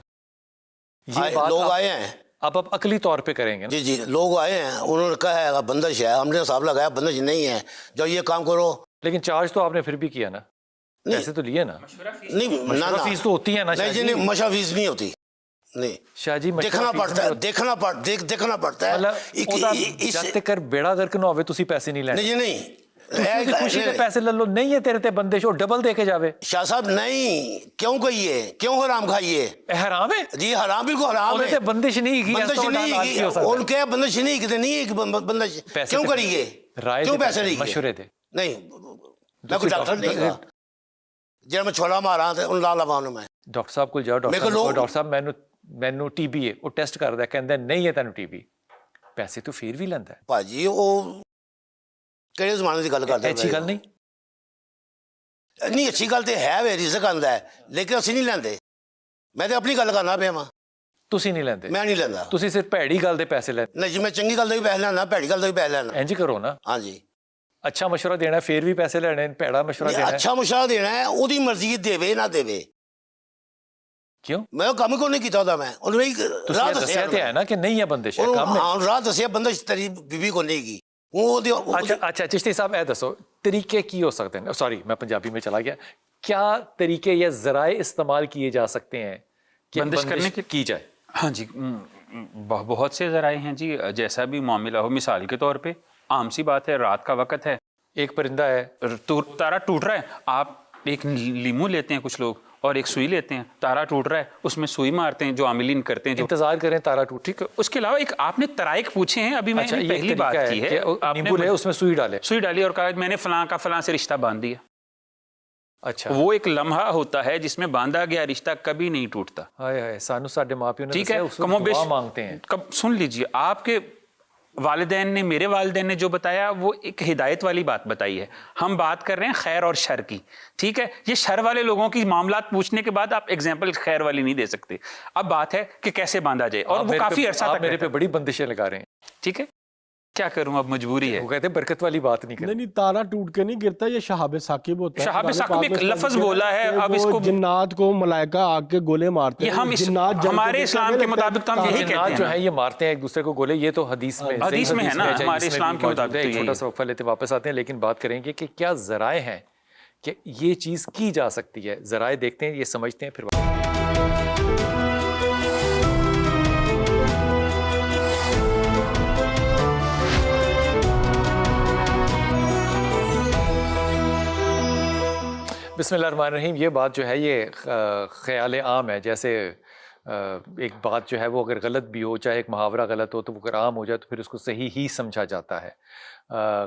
یہ بات لوگ آئے ہیں، آپ عقلی طور پہ کریں گے. جی لوگ آئے ہیں، انہوں نے کہا ہے بندش ہے، ہم نے حساب لگایا بندش نہیں ہے، جب یہ کام کرو. لیکن چارج تو آپ نے پھر بھی کیا نا، پیسے تو لیے نا. نہیں فیس تو ہوتی ہے نا. نہیں مشورہ فیس نہیں ہوتی. نہیں شاہ جی، دیکھنا پڑتا ہے، دیکھنا پڑتا ہے. جب تک بیڑا گرک نہ ہوئے تسی پیسے نہیں لینے. نہیں خوشی کے پیسے لے لو، نہیں ہے تیرے تے بندش، اور ڈبل دے کے جاوے. شاہ صاحب نہیں، کیوں کہیے، کیوں حرام کھائیے؟ حرام ہے جی، حرام بالکل حرام ہے. بندش نہیں کی، بندش نہیں کی، ان کے بندش نہیں کی، نہیں ہے بندش. کیوں کریے؟ کیوں پیسے نہیں؟ مشورے دے. نہیں میں کوئی ڈاکٹر نہیں کہا جب میں چھوڑا مارا تو ان لالا مانو میں ڈاکٹر صاحب کو جاؤ، ڈاکٹر صاحب مینو ٹی بی ہے، وہ ٹیسٹ کردا ہے، کہندا نہیں ہے تینوں ٹی بی. پیسے تو پھر بھی لیندا ہے ਭਾਜੀ. ਉਹ ਕਿਹੜੇ ਜ਼ਮਾਨੇ ਦੀ ਗੱਲ ਕਰਦੇ ਅੱਛੀ ਗੱਲ ਨਹੀਂ. ਨਹੀਂ ਅੱਛੀ ਗੱਲ ਤੇ ਹੈ ਵੇ, ਰਿਜ਼ਕ ਆਂਦਾ ਹੈ, ਲੇਕਿਨ ਅਸੀਂ ਨਹੀਂ ਲੈਂਦੇ. ਮੈਂ ਤੇ ਆਪਣੀ ਗੱਲ ਕਰਨਾ ਪਿਆ ਵਾਂ. ਤੁਸੀਂ ਨਹੀਂ ਲੈਂਦੇ? ਮੈਂ ਨਹੀਂ ਲੈਂਦਾ. ਤੁਸੀਂ ਸਿਰਫ ਭੈੜੀ ਗੱਲ ਦੇ ਪੈਸੇ ਲੈਂਦੇ? ਨਹੀਂ ਜੀ, ਮੈਂ ਚੰਗੀ ਗੱਲ ਦੇ ਵੀ ਪੈਸੇ ਲੈਣਾ, ਭੈੜੀ ਗੱਲ ਦੇ ਵੀ ਪੈਸੇ ਲੈਣਾ. ਇੰਜ ਕਰੋ ਨਾ. ਹਾਂਜੀ, ਅੱਛਾ ਮਸ਼ਵਰਾ ਦੇਣਾ ਫਿਰ ਵੀ ਪੈਸੇ ਲੈਣੇ, ਭੈੜਾ ਮਸ਼ਵਰਾ ਦੇਣਾ? ਅੱਛਾ ਮਸ਼ਵਰਾ ਦੇਣਾ ਹੈ, ਉਹਦੀ ਮਰਜ਼ੀ ਦੇਵੇ ਨਾ ਦੇਵੇ. ਕਿਉਂ? ਮੈਂ ਉਹ ਕੰਮ ਕੋਈ ਨਹੀਂ ਕੀਤਾ ਉਹਦਾ. ਮੈਂ ਉਹਨੂੰ ਰਾਹ ਦੱਸਿਆ ਤੇ ਹੈ ਨਾ ਕਿ ਨਹੀਂ ਹੈ ਬੰਦਿਸ਼, ਕੰਮ ਹੈ. ਹਾਂ, ਰਾਹ ਦੱਸਿਆ ਬੰਦਿਸ਼ ਤੇਰੀ ਬੀਬੀ ਕੋ ਨਹੀਂ ਕੀ. اچھا چشتی صاحب اے دسو طریقے کی ہو سکتے ہیں، سوری میں پنجابی میں چلا گیا، کیا طریقے یا ذرائع استعمال کیے جا سکتے ہیں کہ بندش کرنے کی جائے؟ ہاں جی، بہت سے ذرائع ہیں جی. جیسا بھی معاملہ ہو، مثال کے طور پہ عام سی بات ہے، رات کا وقت ہے، ایک پرندہ ہے، تارا ٹوٹ رہا ہے، آپ ایک لیمو لیتے ہیں کچھ لوگ اور ایک سوئی لیتے ہیں، تارا ٹوٹ رہا ہے، اس میں سوئی مارتے ہیں جو عاملین کرتے ہیں، جو انتظار کریں تارا ٹوٹ. ٹھیک ہے. اس کے علاوہ ایک آپ نے طرائق پوچھے ہیں، ابھی میں نے پہلی بات کی ہے، نیمبو لے اس میں سوئی ڈالے، سوئی ڈالی اور کہا میں نے فلاں کا فلاں سے رشتہ باندھ دیا. اچھا، وہ ایک لمحہ ہوتا ہے جس میں باندھا گیا رشتہ کبھی نہیں ٹوٹتا. ہائے ہائے، سانو ساڈے ماں پیو نے ٹھیک ہے، کم و بیش مانگتے ہیں. سن لیجیے، آپ کے والدین نے، میرے والدین نے جو بتایا وہ ایک ہدایت والی بات بتائی ہے. ہم بات کر رہے ہیں خیر اور شر کی. ٹھیک ہے، یہ شر والے لوگوں کی معاملات پوچھنے کے بعد آپ ایگزامپل خیر والی نہیں دے سکتے. اب بات ہے کہ کیسے باندھا جائے، اور وہ کافی عرصہ تک میرے پہ بڑی بندشیں لگا رہے ہیں. ٹھیک ہے، کیا کروں، اب مجبوری ہے. وہ کہتے ہیں برکت والی بات نہیں کرتے. نہیں، تارا ٹوٹ کے نہیں گرتا، یہ شہاب ثاقب ہوتا ہے. شہاب ثاقب ایک لفظ بولا ہے. اب اس کو جنات کو ملائکہ آگ کے گولے مارتے ہیں. یہ ہم ہمارے اسلام کے مطابق تو ہم یہی کہتے ہیں، جو ہے یہ مارتے ہیں ایک دوسرے کو گولے. یہ تو حدیث میں ہے نا، ہمارے اسلام کے مطابق. ایک چھوٹا سا وقفہ لیتے واپس آتے ہیں، لیکن بات کریں گے کہ کیا ذرائع ہیں کہ یہ چیز کی جا سکتی ہے. ذرائع دیکھتے ہیں، یہ سمجھتے ہیں، پھر بسم اللہ الرحمن الرحیم. یہ بات جو ہے یہ خیال عام ہے، جیسے ایک بات جو ہے وہ اگر غلط بھی ہو، چاہے ایک محاورہ غلط ہو، تو وہ اگر عام ہو جائے تو پھر اس کو صحیح ہی سمجھا جاتا ہے.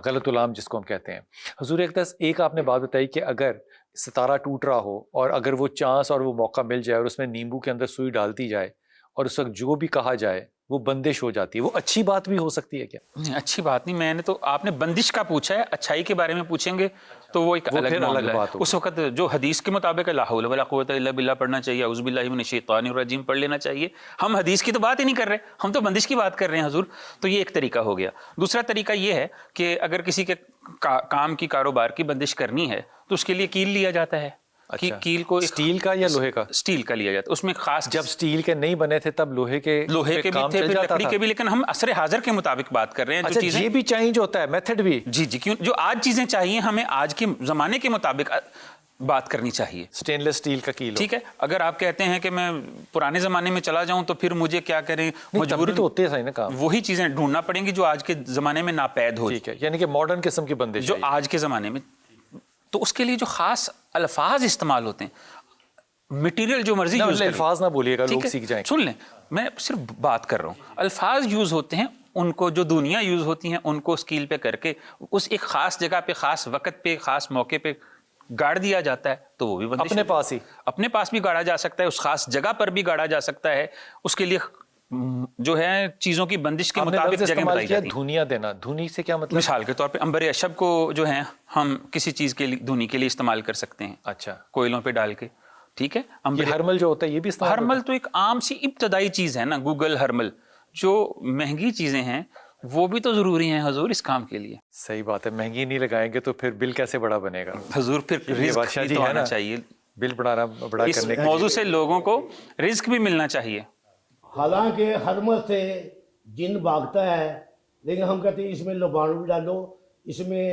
غلط العام جس کو ہم کہتے ہیں. حضور اقدس ایک آپ نے بات بتائی کہ اگر ستارہ ٹوٹ رہا ہو اور اگر وہ چانس اور وہ موقع مل جائے اور اس میں نیمبو کے اندر سوئی ڈالتی جائے اور اس وقت جو بھی کہا جائے وہ بندش ہو جاتی ہے. وہ اچھی بات بھی ہو سکتی ہے کیا؟ اچھی بات نہیں، میں نے تو آپ نے بندش کا پوچھا ہے، اچھائی کے بارے میں پوچھیں گے تو وہ ایک الگ بات ہے. اس وقت جو حدیث کے مطابق لا حول ولا قوت الا باللہ پڑھنا چاہیے، اعوذ باللہ من الشیطان الرجیم پڑھ لینا چاہیے. ہم حدیث کی تو بات ہی نہیں کر رہے، ہم تو بندش کی بات کر رہے ہیں حضور. تو یہ ایک طریقہ ہو گیا. دوسرا طریقہ یہ ہے کہ اگر کسی کے کام کی، کاروبار کی بندش کرنی ہے تو اس کے لیے کیل لیا جاتا ہے. کیل کو اسٹیل کا یا لوہے کا؟ اسٹیل کا لیا جاتا ہے. اس میں خاص، جب اسٹیل کے نہیں بنے تھے تب لوہے کے بھی تھے، پھر لکڑی کے بھی، لیکن ہم عصر حاضر کے مطابق بات کر رہے ہیں. جو چیزیں یہ بھی چینج ہوتا ہے میتھڈ بھی. جی جی، کیوں جو آج چیزیں چاہیے ہمیں آج کے زمانے کے مطابق بات کرنی چاہیے. سٹینلیس اسٹیل کا کیل. ٹھیک ہے، اگر آپ کہتے ہیں کہ میں پرانے زمانے میں چلا جاؤں تو پھر مجھے کیا کریں، مجبوری تو ہوتے ہیں نا کام، وہی چیزیں ڈھونڈنا پڑیں گی جو آج کے زمانے میں ناپید ہو. ٹھیک ہے، یعنی کہ ماڈرن قسم کی بندش جو آج کے زمانے میں. تو اس کے لیے جو خاص الفاظ استعمال ہوتے ہیں، مٹیریل جو مرضی یوز کریں. الفاظ نہ بولیے گا، لوگ سیکھ جائیں. سن لیں، میں صرف بات کر رہا ہوں. الفاظ یوز ہوتے ہیں، ان کو جو دنیا یوز ہوتی ہیں ان کو اسکیل پہ کر کے اس ایک خاص جگہ پہ، خاص وقت پہ، خاص موقع پہ گاڑ دیا جاتا ہے، تو وہ بھی بندش اپنے پاس ہی، اپنے پاس بھی گاڑا جا سکتا ہے، اس خاص جگہ پر بھی گاڑا جا سکتا ہے. اس کے لیے جو ہے چیزوں کی بندش کے مطابق جگہ بتائی جاتی ہے. دھونیا دینا، دھونی سے کیا مطلب؟ مثال کے طور پہ امبر اشب کو جو ہے ہم کسی چیز کے لیے دھونی کے لیے استعمال کر سکتے ہیں، اچھا، کوئلوں پہ ڈال کے. ٹھیک ہے، یہ ہرمل جو ہوتا ہے یہ بھی استعمال ہرمل تو ایک عام سی ابتدائی چیز ہے نا. گوگل ہرمل، جو مہنگی چیزیں ہیں وہ بھی تو ضروری ہیں حضور اس کام کے لیے. صحیح بات ہے، مہنگی نہیں لگائیں گے تو پھر بل کیسے بڑا بنے گا حضور؟ پھر رزق بھی تو آنا چاہیے، بل بڑا اس کرنے کا. موضوع سے لوگوں کو رزق بھی ملنا چاہیے. حالانکہ ہرمل سے جن بھاگتا ہے، لیکن ہم کہتے ہیں اس میں لبانو بھی ڈالو، اس میں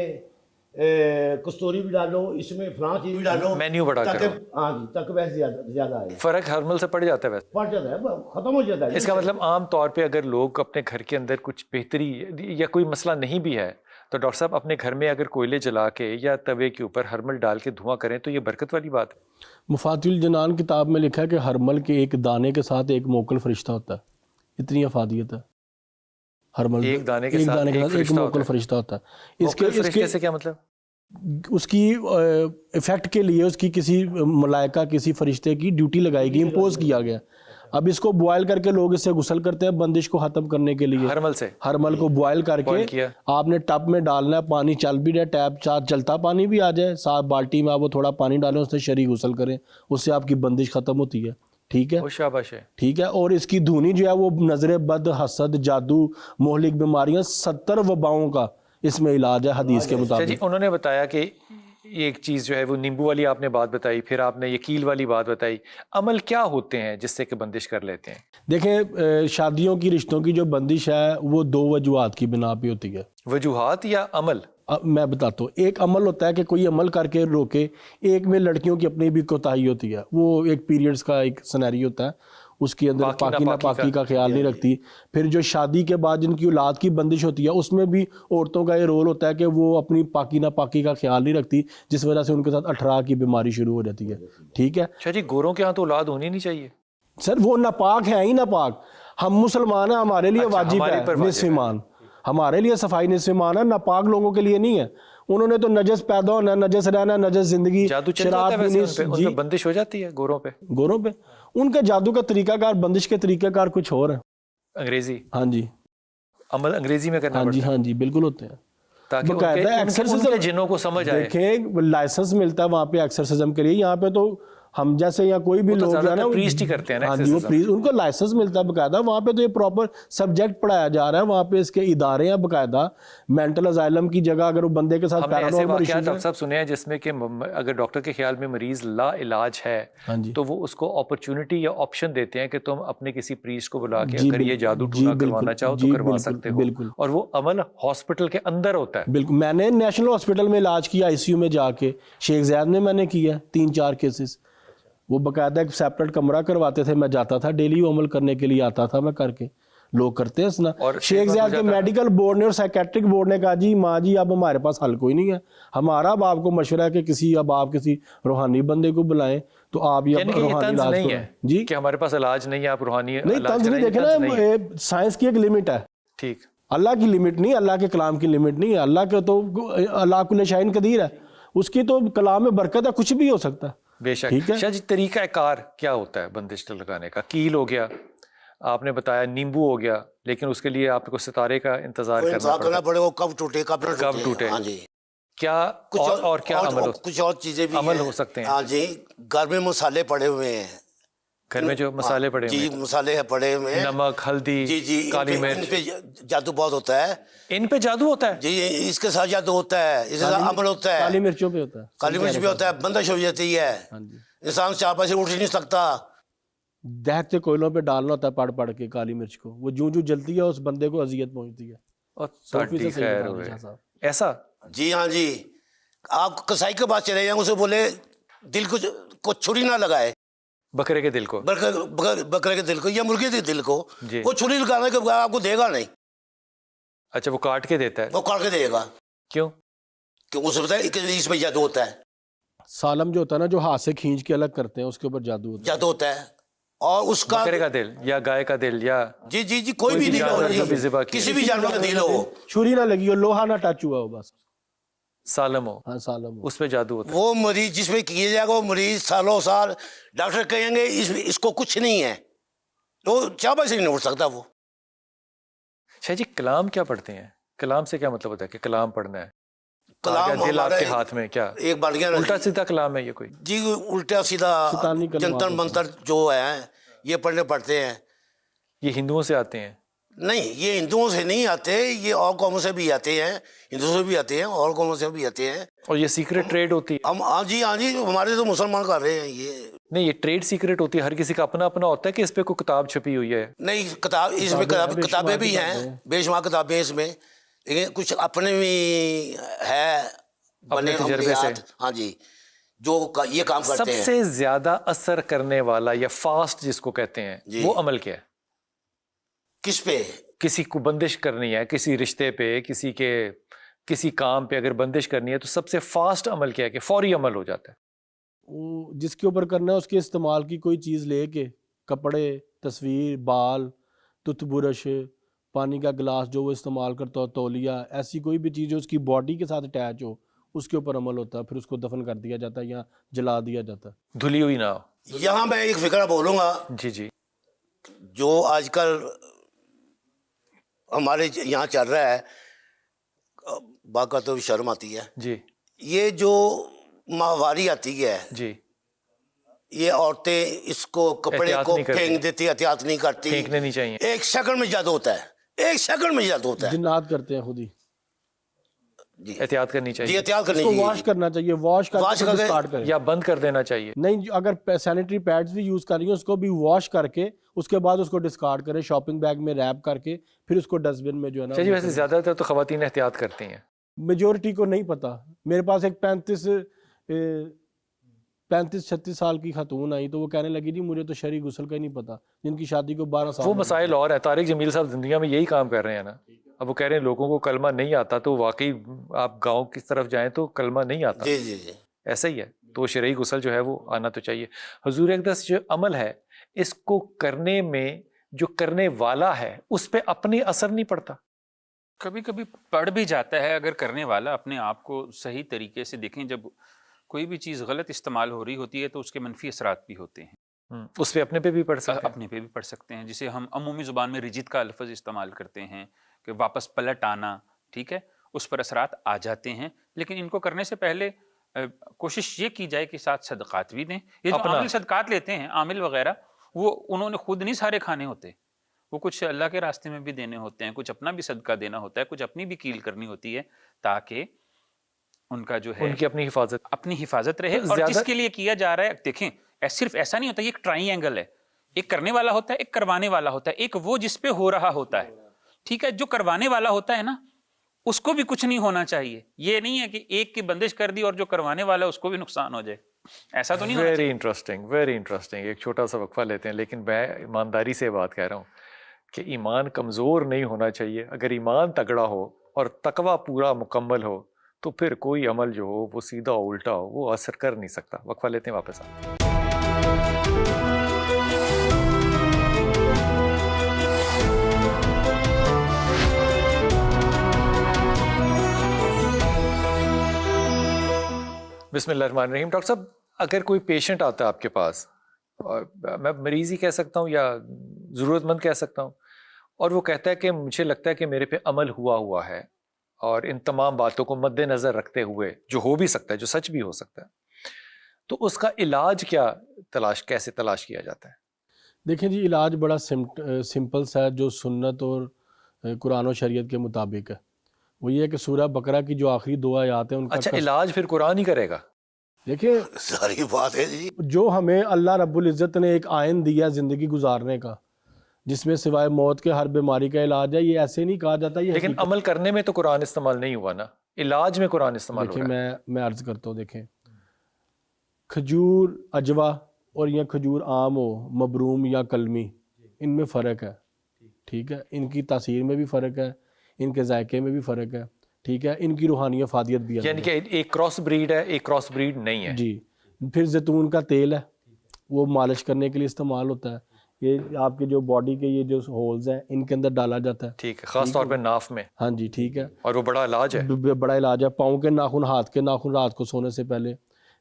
کستوری بھی ڈالو، اس میں فلاں چیز بھی ڈالو، مینیو بڑا کرو. ہاں جی، تک ویسے زیادہ آئے. فرق ہرمل سے پڑ جاتا ہے ویسے؟ پڑ جاتا ہے، ختم ہو جاتا ہے. اس کا مطلب عام طور پہ اگر لوگ اپنے گھر کے اندر کچھ بہتری یا کوئی مسئلہ نہیں بھی ہے تو ڈاکٹر صاحب اپنے گھر میں اگر کوئلے جلا کے یا توے کے اوپر ہرمل ڈال کے دھواں کریں تو یہ برکت والی بات ہے. مفاتیح الجنان کتاب میں لکھا ہے کہ ہرمل کے ایک دانے کے ساتھ ایک موکل فرشتہ ہوتا ہے. اتنی افادیت ہے ہرمل، ایک دانے کے ساتھ ایک موکل فرشتہ ہوتا ہے. اس کے سے کیا مطلب؟ اس کی ایفیکٹ کے لیے اس کی کسی ملائکہ، کسی فرشتے کی ڈیوٹی لگائی گئی، امپوز کیا گیا. اب اس کو بوائل کر کے لوگ اس سے غسل کرتے ہیں بندش کو ختم کرنے کے لیے. ہرمل سے ہرمل کو بوائل کر کے آپ نے ٹب میں ڈالنا ہے، پانی چل بھی رہا ہے، ٹیپ چلتا پانی بھی آ جائے، ساتھ بالٹی میں آپ وہ تھوڑا پانی ڈالیں، اس سے شرعی غسل کریں، اس سے آپ کی بندش ختم ہوتی ہے. ٹھیک ہے، شاباش ہے. ٹھیک ہے. اور اس کی دھونی جو ہے وہ نظر بد، حسد، جادو، مہلک بیماریاں 70 وباؤں کا اس میں علاج ہے حدیث کے جی مطابق. انہوں نے بتایا کہ ایک چیز جو ہے وہ نیمبو والی آپ نے بات بتائی، پھر آپ نے یکیل والی بات بتائی. عمل کیا ہوتے ہیں جس سے کہ بندش کر لیتے ہیں؟ دیکھیں، شادیوں کی، رشتوں کی جو بندش ہے وہ 2 وجوہات کی بنا پہ ہوتی ہے. وجوہات یا عمل؟ میں بتاتا ہوں. ایک عمل ہوتا ہے کہ کوئی عمل کر کے روکے. ایک میں لڑکیوں کی اپنی بھی کوتاہی ہوتی ہے، وہ ایک پیریڈز کا ایک سینیریو ہوتا ہے، اس کے اندر پاکی ناپاکی کا خیال نہیں رکھتی. پھر جو شادی کے بعد جن کی اولاد کی بندش ہوتی ہے اس میں بھی عورتوں کا یہ رول ہوتا ہے کہ وہ اپنی پاکی ناپاکی کا خیال نہیں رکھتی، جس وجہ سے ان کے ساتھ 18 کی بیماری شروع ہو جاتی ہے. ٹھیک ہے. اچھا جی، گوروں کے ہاں تو اولاد ہونی نہیں چاہیے سر، وہ ناپاک ہیں ہی ناپاک. ہم مسلمان ہیں، ہمارے لیے واجب ہے نصف ایمان، ہمارے لیے صفائی نصف ایمان ہے، ناپاک لوگوں کے لیے نہیں ہے. انہوں نے تو نجس پیدا ہونا ہے، نجس رہنا ہے، نجس زندگی. جادو چل جاتا ہے ویسے ان پہ بندش ہو جاتی ہے گوروں پہ؟ گوروں پہ ان کا جادو کا طریقہ کار، بندش کے طریقہ کار کچھ اور ہے. انگریزی؟ ہاں جی، عمل انگریزی میں کرنا ہاں جی، پڑتا ہے ہاں جی، بالکل ہوتے ہیں. تاکہ ان کے جنوں کو سمجھ آئے. دیکھیں، لائسنس ملتا ہے وہاں پہ ایکسرسزم کے لیے. یہاں پہ تو ہم جیسے یا کوئی بھی لوگ جو ہے نا پریسٹ ہی کرتے ہیں نا. ہاں جی، وہ پریسٹ، ان کو لائسنس ملتا ہے باقاعدہ. وہاں پہ تو یہ پراپر سبجیکٹ پڑھایا جا رہا ہے. وہاں پہ اس کے ادارے ہیں باقاعدہ. مینٹل اسائلم کی جگہ اگر وہ بندے کے ساتھ پیرانورمل واقعات ڈاکٹر صاحب سنے ہیں جس میں کہ اگر ڈاکٹر کے خیال میں مریض لا علاج ہے تو وہ اس کو اپرچونٹی یا آپشن دیتے ہیں کہ تم اپنے کسی پریسٹ کو بلا کے اگر یہ جادو ٹونا کروانا چاہو تو کروا سکتے ہو. اور وہ عمل ہاسپٹل کے اندر ہوتا ہے. بالکل. میں نے نیشنل ہاسپٹل میں علاج کیا، آئی سی یو میں جا کے. شیخ زید میں نے کیا 3-4 کیسز. وہ باقاعدہ ایک سیپریٹ کمرہ کرواتے تھے، میں جاتا تھا ڈیلی، وہ عمل کرنے کے لیے آتا تھا میں کر کے. لوگ کرتے ہیں نا. شیخ زید کے میڈیکل بورڈ نے اور سائیکیٹرک بورڈ نے کہا جی ماں جی اب ہمارے پاس حل کوئی نہیں ہے. ہمارا اب آپ کو مشورہ ہے کہ اب آپ کسی روحانی بندے کو بلائیں تو آپ یہ روحانی علاج نہیں ہے جی کہ ہمارے پاس علاج نہیں ہے، آپ روحانی نہیں. طنز نہیں، دیکھیں نا، سائنس کی ایک لمٹ ہے. ٹھیک. اللہ کی لمٹ نہیں، اللہ کے کلام کی لمٹ نہیں ہے. اللہ کے تو اللہ کل شیء قدیر ہے، اس کی تو کلام میں برکت ہے، کچھ بھی ہو سکتا ہے. بے شک. شاہ جی، طریقہ کار کیا ہوتا ہے بندش لگانے کا؟ کیل ہو گیا، آپ نے بتایا نیمبو ہو گیا، لیکن اس کے لیے آپ کو ستارے کا انتظار کرنا پڑے گا کب ٹوٹے کب ٹوٹے. ہاں جی. کیا اور کیا عمل کچھ اور چیزیں بھی عمل ہو سکتے ہیں؟ ہاں جی. گھر میں مسالے پڑے ہوئے ہیں، گھر میں جو مسالے پڑے ہوئے ہیں، مسالے پڑے ہوئے ہیں، نمک، ہلدی، کالی مرچ، ان پہ جادو بہت ہوتا ہے. ان پہ جادو ہوتا ہے جی، اس کے ساتھ جادو ہوتا ہے، اس کے ساتھ عمل ہوتا ہے. کالی مرچوں پہ ہوتا ہے، کالی مرچ بھی ہوتا ہے، بندش ہو جاتی ہے، انسان چاپا سے اٹھ نہیں سکتا. دہتے کوئلوں پہ ڈالنا ہوتا ہے پڑھ پڑھ کے کالی مرچ کو. وہ جو جلتی ہے اس بندے کو اذیت پہنچتی ہے. ایسا؟ جی ہاں جی. آپ کسائی کے پاس چلے جائیں، اسے بولے دل کو چھری نہ لگائے، بکرے کے دل کو، بکرے کے دل کو یا مرغے کے دل کو وہ چھری لگانے کے بغیر آپ کو دے گا نہیں. اچھا، وہ کاٹ کے دیتا ہے؟ وہ کاٹ کے دے گا. کیوں؟ کہ اسے پتا ہے کہ اس میں جادو ہوتا ہے. سالم جو ہوتا ہے نا، جو ہاتھ سے کھینچ کے الگ کرتے ہیں، اس کے اوپر جادو ہوتا ہے. جادو ہوتا ہے. اور اس کا بکرے کا دل یا گائے کا دل یا جی جی جی کوئی بھی دل ہو جانور کا بھی ذبح کیا. کسی بھی جانور کا دل ہو، چھری نہ لگی ہو، لوہا نہ ٹچ ہوا ہو، بس. سالم ہو، ہاں سالم ہو. اس پہ جادو ہوتا ہے. وہ مریض جس پہ کیے جائے گا، وہ مریض سالوں سال ڈاکٹر کہیں گے اس کو کچھ نہیں ہے، تو چابہ سے نہیں اٹھ سکتا وہ. شاہ جی کلام کیا پڑھتے ہیں؟ کلام سے کیا مطلب ہوتا ہے کہ کلام پڑھنا ہے؟ کلام دل آپ ہمارا کے ہاتھ میں کیا ایک بن گیا الٹا سیدھا کلام ہے یہ کوئی؟ جی الٹا سیدھا شیطانی کلمات جنتر منتر جو ہے یہ پڑھنے پڑتے ہیں. یہ ہندوؤں سے آتے ہیں؟ نہیں، یہ ہندوؤں سے نہیں آتے، یہ اور قوموں سے بھی آتے ہیں، ہندوؤں سے بھی آتے ہیں اور قوموں سے بھی آتے ہیں. اور یہ سیکرٹ ٹریڈ ہوتی ہے؟ ہم ہاں جی ہمارے تو مسلمان کر رہے ہیں یہ. نہیں، یہ ٹریڈ سیکرٹ ہوتی ہے، ہر کسی کا اپنا اپنا ہوتا ہے کہ اس پہ کوئی کتاب چھپی ہوئی ہے؟ نہیں، کتاب اس میں بے کتابیں شمار بھی ہیں، کتابیں ہیں. بے شمار کتابیں اس میں، لیکن کچھ اپنے بھی ہے بنے اپنے تجربے سے. عملیات. ہاں جی، جو یہ کام سب کرتے ہیں. سے زیادہ اثر کرنے والا یا فاسٹ جس کو کہتے ہیں جی. وہ عمل کیا ہے؟ کس پہ؟ کسی کو بندش کرنی ہے، کسی رشتے پہ، کسی کام پہ اگر بندش کرنی ہے تو سب سے فاسٹ عمل کیا ہے کہ فوری عمل ہو جاتا ہے؟ وہ جس کے اوپر کرنا ہے اس کے استعمال کی کوئی چیز لے کے، کپڑے، تصویر، بال، ٹوتھ برش، پانی کا گلاس جو وہ استعمال کرتا ہو، تولیہ، ایسی کوئی بھی چیز جو اس کی باڈی کے ساتھ اٹیچ ہو، اس کے اوپر عمل ہوتا ہے. پھر اس کو دفن کر دیا جاتا ہے یا جلا دیا جاتا ہے. دھلی ہوئی نہ ہو. یہاں میں ایک فکرہ بولوں گا جی جی. جو آج کل ہمارے یہاں چل رہا ہے، باقا تو شرم آتی ہے. جی یہ جو ماہواری آتی ہے، جی. یہ عورتیں اس کو کپڑے احتیاط کو نہیں کرتی. پھینک دیتی، احتیاط نہیں کرتی. پھینکنے نہیں چاہیے. ایک سیکنڈ میں جادو ہوتا ہے، ایک سیکنڈ میں جادو ہوتا ہے. جنات کرتے ہیں خود ہی. جی احتیاط کرنی جی چاہیے احتیاط کرنی اس کو چاہیے. واش کرنا چاہیے، واش کر واش کے کر کے- ڈسکارڈ کریں. یا بند کر دینا چاہیے. نہیں، اگر سینیٹری پیڈز بھی یوز کر رہی ہیں اس کو بھی واش کر کے اس کے بعد اس کو ڈسکارڈ کریں، شاپنگ بیگ میں ریپ کر کے، پھر اس کو ڈسٹ بن میں جو ہے نا. شاہ جی ویسے زیادہ تر تو خواتین احتیاط کرتی ہیں. میجورٹی کو نہیں پتا. میرے پاس ایک 35-36 سال کی خاتون آئی تو وہ کہنے لگی جی مجھے تو شرعی غسل کا ہی نہیں پتا، جن کی شادی کو 12 سال وہ ہو گئے. مسائل اور ہیں. طارق جمیل صاحب دنیا میں یہی کام کر رہے ہیں نا. اب وہ کہہ رہے ہیں لوگوں کو کلمہ نہیں آتا، تو واقعی آپ گاؤں کی طرف جائیں تو کلمہ نہیں آتا. جی جی جی ایسا ہی ہے. تو شرعی غسل جو ہے وہ آنا تو چاہیے. حضور اقدس جو عمل ہے اس کو کرنے میں جو کرنے والا ہے اس پہ اپنے اثر نہیں پڑتا. کبھی کبھی پڑ بھی جاتا ہے اگر کرنے والا اپنے آپ کو صحیح طریقے سے دیکھیں. جب کوئی بھی چیز غلط استعمال ہو رہی ہوتی ہے تو اس کے منفی اثرات بھی ہوتے ہیں. اس پہ اپنے پہ بھی پڑ سکتے ہیں. اپنے پہ بھی پڑھ سکتے ہیں. جسے ہم عمومی زبان میں رجت کا لفظ استعمال کرتے ہیں کہ واپس پلٹ آنا، ٹھیک ہے، اس پر اثرات آ جاتے ہیں. لیکن ان کو کرنے سے پہلے کوشش یہ کی جائے کہ ساتھ صدقات بھی دیں. یہ جو عامل صدقات لیتے ہیں، عامل وغیرہ، وہ انہوں نے خود نہیں سارے کھانے ہوتے، وہ کچھ اللہ کے راستے میں بھی دینے ہوتے ہیں، کچھ اپنا بھی صدقہ دینا ہوتا ہے، کچھ اپنی بھی کیل کرنی ہوتی ہے تاکہ ان کا جو ہے ان کی اپنی حفاظت رہے. اور جس کے لیے کیا جا رہا ہے، دیکھیں صرف ایسا نہیں ہوتا، یہ ایک ٹرائی اینگل ہے. ایک کرنے والا ہوتا ہے، ایک کروانے والا ہوتا ہے، ایک وہ جس پہ ہو رہا ہوتا ہے. ٹھیک ہے، جو کروانے والا ہوتا ہے نا اس کو بھی کچھ نہیں ہونا چاہیے. یہ نہیں ہے کہ ایک کی بندش کر دی اور جو کروانے والا ہے اس کو بھی نقصان ہو جائے. ایسا تو نہیں ہونا چاہیے. Very interesting. ایک چھوٹا سا وقفہ لیتے ہیں، لیکن میں ایمانداری سے بات کہہ رہا ہوں کہ ایمان کمزور نہیں ہونا چاہیے. اگر ایمان تگڑا ہو اور تقوی پورا مکمل ہو تو پھر کوئی عمل جو ہو وہ سیدھا الٹا ہو وہ اثر کر نہیں سکتا. وقفہ لیتے ہیں، واپس آتے ہیں. بسم اللہ الرحمن الرحیم. ڈاکٹر صاحب اگر کوئی پیشنٹ آتا ہے آپ کے پاس، اور میں مریض ہی کہہ سکتا ہوں یا ضرورت مند کہہ سکتا ہوں، اور وہ کہتا ہے کہ مجھے لگتا ہے کہ میرے پہ عمل ہوا ہے، اور ان تمام باتوں کو مد نظر رکھتے ہوئے جو ہو بھی سکتا ہے، جو سچ بھی ہو سکتا ہے، تو اس کا علاج کیسے تلاش کیا جاتا ہے؟ دیکھیں جی، علاج بڑا سمپل سا ہے جو سنت اور قرآن و شریعت کے مطابق ہے. وہ یہ ہے کہ سورہ بقرہ کی جو آخری 2 آیات ہیں ان کا اچھا، علاج پھر قرآن ہی کرے گا؟ دیکھیں ساری بات ہے جی. جو ہمیں اللہ رب العزت نے ایک آئین دیا زندگی گزارنے کا، جس میں سوائے موت کے ہر بیماری کا علاج ہے، یہ ایسے نہیں کہا جاتا. یہ لیکن عمل کرنے میں تو قرآن استعمال نہیں ہوا نا، علاج میں قرآن استعمال ہو دیکھیں رہا ہے. میں عرض کرتا ہوں، دیکھیں کھجور اجوا اور یا کھجور عام ہو، مبروم یا کلمی، ان میں فرق ہے. ٹھیک ہے، ان کی تاثیر میں بھی فرق ہے، ان کے ذائقے میں بھی فرق ہے. ٹھیک ہے, ان کی روحانی افادیت بھی ہے. یعنی کہ ایک کراس بریڈ ہے, ایک کراس بریڈ نہیں ہے. جی. پھر زیتون کا تیل ہے, وہ مالش کرنے کے لیے استعمال ہوتا ہے. یہ آپ کے جو باڈی کے یہ جو ہولز ہیں ان کے اندر ڈالا جاتا ہے. ٹھیک ہے, خاص طور پہ ناف میں. ہاں جی ٹھیک ہے, اور وہ بڑا علاج ہے. بڑا علاج ہے. پاؤں کے ناخن, ہاتھ کے ناخن رات کو سونے سے پہلے.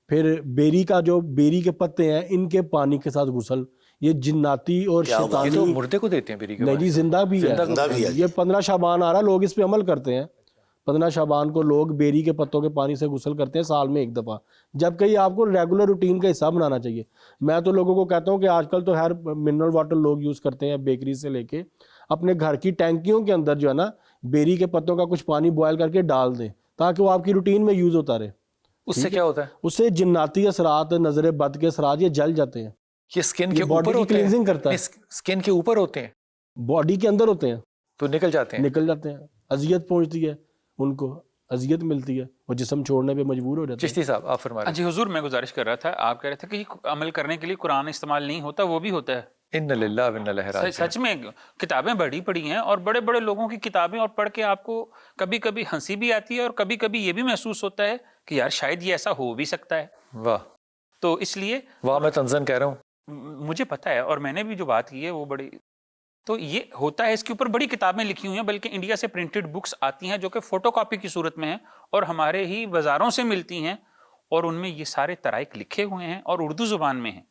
پھر بیری کا جو بیری کے پتے ہیں ان کے پانی کے ساتھ غسل, یہ جناتی اور یہ تو شیطانی. مردے کو دیتے ہیں بیری کے نہیں پانی؟ جی زندہ بھی ہے. یہ 15 شعبان آ رہا, لوگ اس پہ عمل کرتے ہیں. 15 شعبان کو لوگ بیری کے پتوں کے پانی سے غسل کرتے ہیں سال میں ایک دفعہ, جبکہ یہ آپ کو ریگولر روٹین کا حصہ بنانا چاہیے. میں تو لوگوں کو کہتا ہوں کہ آج کل تو ہر منرل واٹر لوگ یوز کرتے ہیں بیکری سے لے کے, اپنے گھر کی ٹینکیوں کے اندر جو ہے نا بیری کے پتوں کا کچھ پانی بوائل کر کے ڈال دیں تاکہ وہ آپ کی روٹین میں یوز ہوتا رہے. اس سے کیا ہوتا ہے؟ اس سے جناتی اثرات, نظر بد کے اثرات یہ جل جاتے ہیں. یہ سکن کے باڈی اوپر کی ہوتے ہیں؟ کلینزنگ کرتا ہے. سکن کے اوپر ہوتے ہیں, باڈی کے اندر ہوتے ہیں تو نکل جاتے ہیں. نکل جاتے ہیں. اذیت پہنچتی ہے ان کو, اذیت ملتی ہے, وہ جسم چھوڑنے پہ مجبور ہو جاتے ہیں. چشتی صاحب آپ فرما رہے ہیں. جی حضور, میں گزارش کر رہا تھا, آپ کہہ رہے تھے کہ یہ عمل کرنے کے لیے قرآن استعمال نہیں ہوتا, وہ بھی ہوتا ہے. ان للہ و انا الیہ راجعون. سچ میں کتابیں بڑی پڑی ہیں, اور بڑے بڑے لوگوں کی کتابیں, اور پڑھ کے آپ کو کبھی کبھی ہنسی بھی آتی ہے اور کبھی کبھی یہ بھی محسوس ہوتا ہے کہ یار شاید یہ ایسا ہو بھی سکتا ہے. واہ تو اس لیے واہ, میں تنزن کہہ رہا ہوں. مجھے پتا ہے, اور میں نے بھی جو بات کی ہے وہ بڑی, تو یہ ہوتا ہے. اس کے اوپر بڑی کتابیں لکھی ہوئی ہیں, بلکہ انڈیا سے پرنٹڈ بکس آتی ہیں جو کہ فوٹو کاپی کی صورت میں ہیں اور ہمارے ہی بازاروں سے ملتی ہیں, اور ان میں یہ سارے طرائق لکھے ہوئے ہیں اور اردو زبان میں ہیں.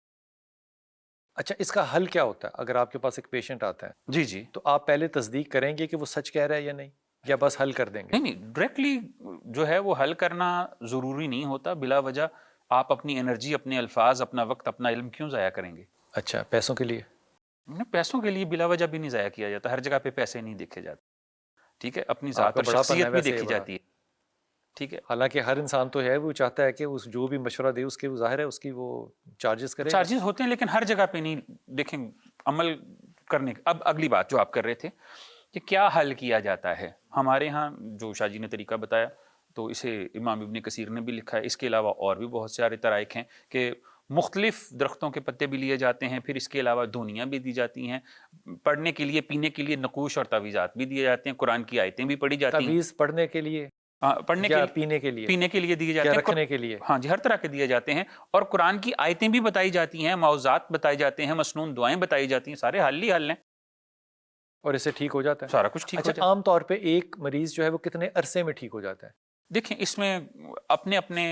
اچھا, اس کا حل کیا ہوتا ہے اگر آپ کے پاس ایک پیشنٹ آتا ہے؟ جی جی. تو آپ پہلے تصدیق کریں گے کہ وہ سچ کہہ رہا ہے یا نہیں, یا بس حل کر دیں گے؟ نہیں, ڈائریکٹلی جو ہے وہ حل کرنا ضروری نہیں ہوتا. بلا وجہ آپ اپنی انرجی, اپنے الفاظ, اپنا وقت, اپنا علم کیوں ضائع کریں گے؟ اچھا, پیسوں کے لیے؟ پیسوں کے لیے بلا وجہ بھی نہیں ضائع کیا جاتا. ہر جگہ پہ پیسے نہیں دیکھے جاتے, ٹھیک ہے, اپنی ذات اور شخصیت بھی دیکھی جاتی ہے. ٹھیک ہے, حالانکہ ہر انسان تو ہے وہ چاہتا ہے کہ اس جو بھی مشورہ دے اس کے ظاہر ہے اس کی وہ چارجز کرے. چارجز ہوتے ہیں لیکن ہر جگہ پہ نہیں. دیکھیں عمل کرنے, اب اگلی بات جو آپ کر رہے تھے کہ کیا حل کیا جاتا ہے, ہمارے ہاں جو شاہ جی نے طریقہ بتایا تو اسے امام ابن کثیر نے بھی لکھا ہے. اس کے علاوہ اور بھی بہت سارے طرائق ہیں کہ مختلف درختوں کے پتے بھی لیے جاتے ہیں, پھر اس کے علاوہ دھونیاں بھی دی جاتی ہیں, پڑھنے کے لیے, پینے کے لیے نقوش اور تعویذات بھی دیے جاتے ہیں, قرآن کی آیتیں بھی پڑھی جاتی ہیں. تعویذ پڑھنے کے لیے, پڑھنے یا کے پینے کے لیے, پینے کے لیے دیے جاتے یا ہیں, رکھنے کے لیے؟ ہاں جی, ہر طرح کے دیے جاتے ہیں. اور قرآن کی آیتیں بھی بتائی جاتی ہیں, معوذات بتائے جاتے ہیں, مسنون دعائیں بتائی جاتی ہیں. سارے حل ہی حل ہیں, اور اسے ٹھیک ہو جاتا ہے سارا کچھ ٹھیک ہو اچھا, جاتا ہے. عام طور پہ ایک مریض جو ہے وہ کتنے عرصے میں ٹھیک ہو جاتا ہے؟ دیکھیں اس میں اپنے اپنے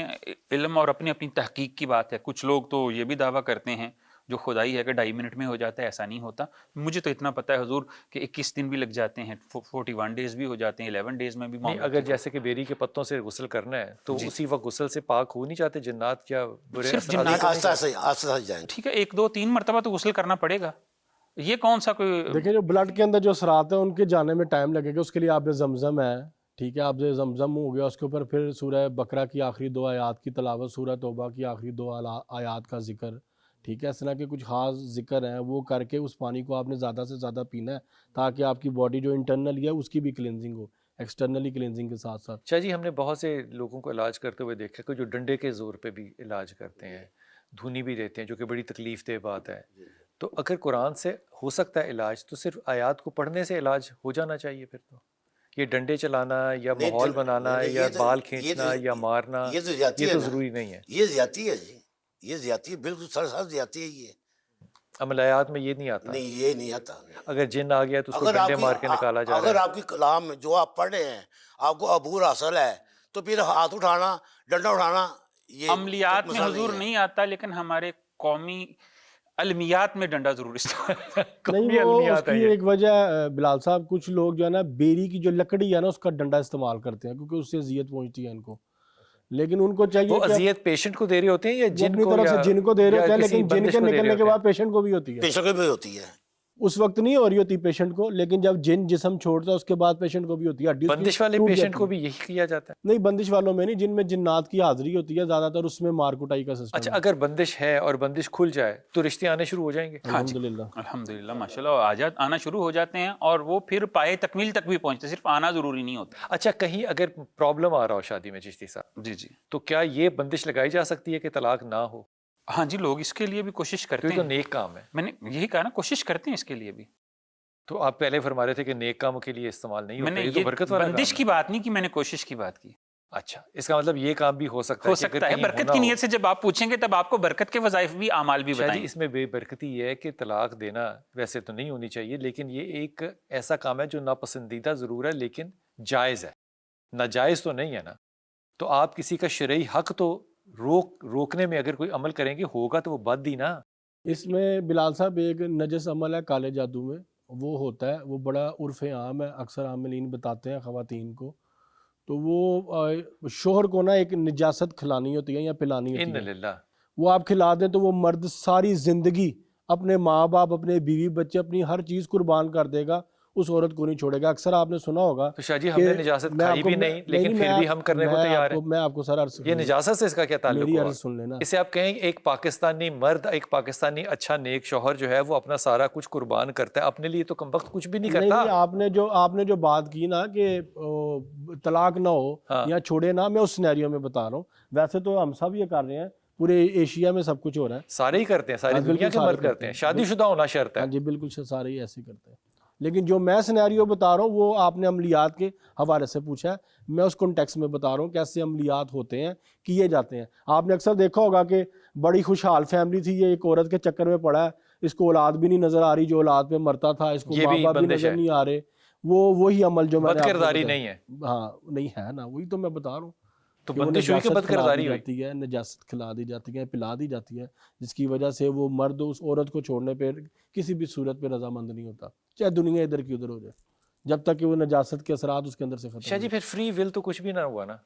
علم اور اپنی اپنی تحقیق کی بات ہے. کچھ لوگ تو یہ بھی دعویٰ کرتے ہیں جو خدائی ہے کہ 2.5 منٹ میں ہو جاتا ہے. ایسا نہیں ہوتا. مجھے تو اتنا پتہ ہے حضور کہ 21 دن بھی لگ جاتے ہیں, 41 ڈیز بھی ہو جاتے ہیں, 11 ڈیز میں بھی. نہیں, اگر جیسے کہ بیری کے پتوں سے غسل کرنا ہے تو اسی وقت غسل سے پاک ہو نہیں جاتے جنات یا برے صرف آستہ جائیں. ٹھیک ہے, 1 2 3 مرتبہ تو غسل کرنا پڑے گا. یہ کون سا کوئی, دیکھیں جو بلڈ کے اندر جو اثرات ہیں ان کے جانے میں ٹائم لگے گا. اس کے لیے آپ زمزم ہے, ٹھیک ہے, آپ زمزم ہو گیا, اس کے اوپر پھر سورہ بقرہ کی آخری 2 آیات کی تلاوت, سورہ توبہ کی آخری 2 آیات کا ذکر, ٹھیک ہے, اس طرح کے کچھ خاص ذکر ہیں, وہ کر کے اس پانی کو آپ نے زیادہ سے زیادہ پینا ہے تاکہ آپ کی باڈی جو انٹرنل ہے اس کی بھی کلینزنگ ہو, ایکسٹرنلی کلینزنگ کے ساتھ ساتھ. اچھا جی, ہم نے بہت سے لوگوں کو علاج کرتے ہوئے دیکھا کہ جو ڈنڈے کے زور پہ بھی علاج کرتے ہیں, دھونی بھی دیتے ہیں, جو کہ بڑی تکلیف دہ بات ہے. تو اگر قرآن سے ہو سکتا ہے علاج تو صرف آیات کو پڑھنے سے علاج ہو جانا چاہیے. پھر تو یہ ڈنڈے چلانا یا ماحول بنانا یا بال کھینچنا یا مارنا یہ تو ضروری نہیں ہے. یہ زیادتی ہے جی, یہ زیادتی ہے, بالکل سرسبز زیادتی ہے. یہ عملیات میں یہ نہیں آتا. نہیں, یہ نہیں آتا. اگر جن آ گیا تو اس کو ڈنڈے مار کے نکالا جا رہا ہے. اگر آپ کی کلام میں جو آپ پڑھ رہے ہیں آپ کو عبور حاصل ہے تو پھر ہاتھ اٹھانا, ڈنڈا اٹھانا یہ عملیات میں حضور نہیں آتا, لیکن ہمارے قومی علمیات میں ڈنڈا ضرور استعمال. نہیں, وہ اس کی ایک وجہ بلال صاحب, کچھ لوگ جو ہے نا بیری کی جو لکڑی ہے نا اس کا ڈنڈا استعمال کرتے ہیں کیونکہ اس سے اذیت پہنچتی ہے ان کو. لیکن ان کو چاہیے وہ اذیت پیشنٹ کو دے رہے ہوتے ہیں یا جن کو, طرف سے جن کو دے رہے ہوتے ہیں, لیکن جن کے نکلنے کے بعد پیشنٹ کو بھی ہوتی ہے. پیشنٹ کو بھی ہوتی ہے. اس وقت نہیں ہو رہی ہوتی پیشنٹ کو, لیکن جب جن جسم چھوڑتا ہے اس کے بعد پیشنٹ کو بھی ہوتی ہے. بندش والے پیشنٹ کو بھی یہی کیا جاتا ہے؟ نہیں, بندش والوں میں نہیں, جن میں جنات کی حاضری ہوتی ہے زیادہ تر اس میں مار کٹائی کا سسٹم. اچھا, اگر بندش ہے اور بندش کھل جائے تو رشتے آنے شروع ہو جائیں گے؟ الحمدللہ, الحمدللہ, ماشاءاللہ, آنا شروع ہو جاتے ہیں اور وہ پھر پائے تکمیل تک بھی پہنچتے, صرف آنا ضروری نہیں ہوتا. اچھا, کہیں اگر پرابلم آ رہا ہو شادی میں چشتی صاحب, جی جی, تو کیا یہ بندش لگائی جا سکتی ہے کہ طلاق نہ ہو؟ ہاں جی, لوگ اس کے لیے بھی کوشش کرتے یہ تو ہیں. نیک کام ہے. میں نے یہی کہا نا, کوشش کرتے ہیں اس کے لیے بھی. تو آپ پہلے فرما رہے تھے کہ نیک کاموں کے لیے استعمال نہیں میں ہوتا، نے یہ تو یہ برکت والا بندش کام کی ہے۔ بات نہیں کی، میں نے کوشش کی بات کی. اچھا، اس کا مطلب یہ کام بھی ہو سکتا ہو ہے کہ اگر سکتا ہے کہیں برکت ہونا کی ہو۔ نیت سے جب آپ پوچھیں گے تب آپ کو برکت کے وظائف بھی اعمال بھی شاہ جی بتائیں. اس میں بے برکتی یہ ہے کہ طلاق دینا ویسے تو نہیں ہونی چاہیے، لیکن یہ ایک ایسا کام ہے جو ناپسندیدہ ضرور ہے لیکن جائز ہے، ناجائز تو نہیں ہے نا۔ تو آپ کسی کا شرعی حق تو روکنے میں اگر کوئی عمل کریں گے ہوگا تو وہ بد ہی نا۔ اس میں بلال صاحب ایک نجس عمل ہے کالے جادو میں، وہ ہوتا ہے، وہ بڑا عرف عام ہے، اکثر عاملین بتاتے ہیں خواتین کو، تو وہ شوہر کو نا ایک نجاست کھلانی ہوتی ہے یا پلانی ہوتی ان ہے، للہ۔ وہ آپ کھلا دیں تو وہ مرد ساری زندگی اپنے ماں باپ، اپنے بیوی بچے، اپنی ہر چیز قربان کر دے گا، اس عورت کو نہیں چھوڑے گا۔ اکثر آپ نے سنا ہوگا تو شاہ جی ہم کہ نے نجاست میں آپ کھائی کو بھی نہیں لیکن پھر بھی ہم کرنے کو تیار ہیں۔ میں آپ کو سر عرض یہ نجاست سے اس کا کیا تعلق میری ہوا؟ عرض سن لینا۔ اسے آپ کہیں ایک پاکستانی مرد، ایک پاکستانی اچھا نیک شوہر جو ہے وہ اپنا سارا کچھ قربان کرتا ہے، اپنے لیے تو کم وقت کچھ بھی نہیں کرتا۔ نہیں، آپ نے جو بات کی نا کہ طلاق نہ ہو ہاں۔ یا چھوڑے نہ، میں اس سینیریو میں بتا رہا ہوں، ویسے تو ہم سب یہ کر رہے ہیں، پورے ایشیا میں سب کچھ ہو رہا ہے، سارے ہی کرتے ہیں، ساری ہاں، دنیا بالکل کے سارے مرد کرتے ہیں، شادی شدہ ہونا شرط ہے۔ ہاں جی بالکل سارے ہی ایسے کرتے ہیں، لیکن جو میں سینیریو بتا رہا ہوں وہ آپ نے عملیات کے حوالے سے پوچھا ہے، میں اس کنٹیکس میں بتا رہا ہوں کیسے عملیات ہوتے ہیں، کیے جاتے ہیں۔ آپ نے اکثر دیکھا ہوگا کہ بڑی خوشحال فیملی تھی، یہ ایک عورت کے چکر میں پڑا ہے، اس کو اولاد بھی نہیں نظر آ رہی، جو اولاد پہ مرتا تھا، اس کو یہ ماں بھی باپ بھی بندش نظر ہے، نہیں آ رہے، وہی عمل جو میں نے بد آپ کو کرداری بتایا۔ نہیں ہے ہاں نہیں ہے نا، وہی تو میں بتا رہا ہوں تو کہ وہ بندش ہوئی کہ نجاست بد کھلا دی کرداری ہوئی؟ جاتی ہے، نجاست کھلا دی جاتی ہے، پلا دی جاتی ہے، جس کی وجہ سے وہ مرد اس عورت کو چھوڑنے پہ کسی بھی صورت پہ رضامند نہیں ہوتا، چاہے دنیا ادھر کی ادھر ہو جائے، جب تک کہ وہ نجاست کے اثرات اس کے اندر سے ختم شاہ نہیں جی پھر فری ول تو کچھ بھی نہ ہوا نا۔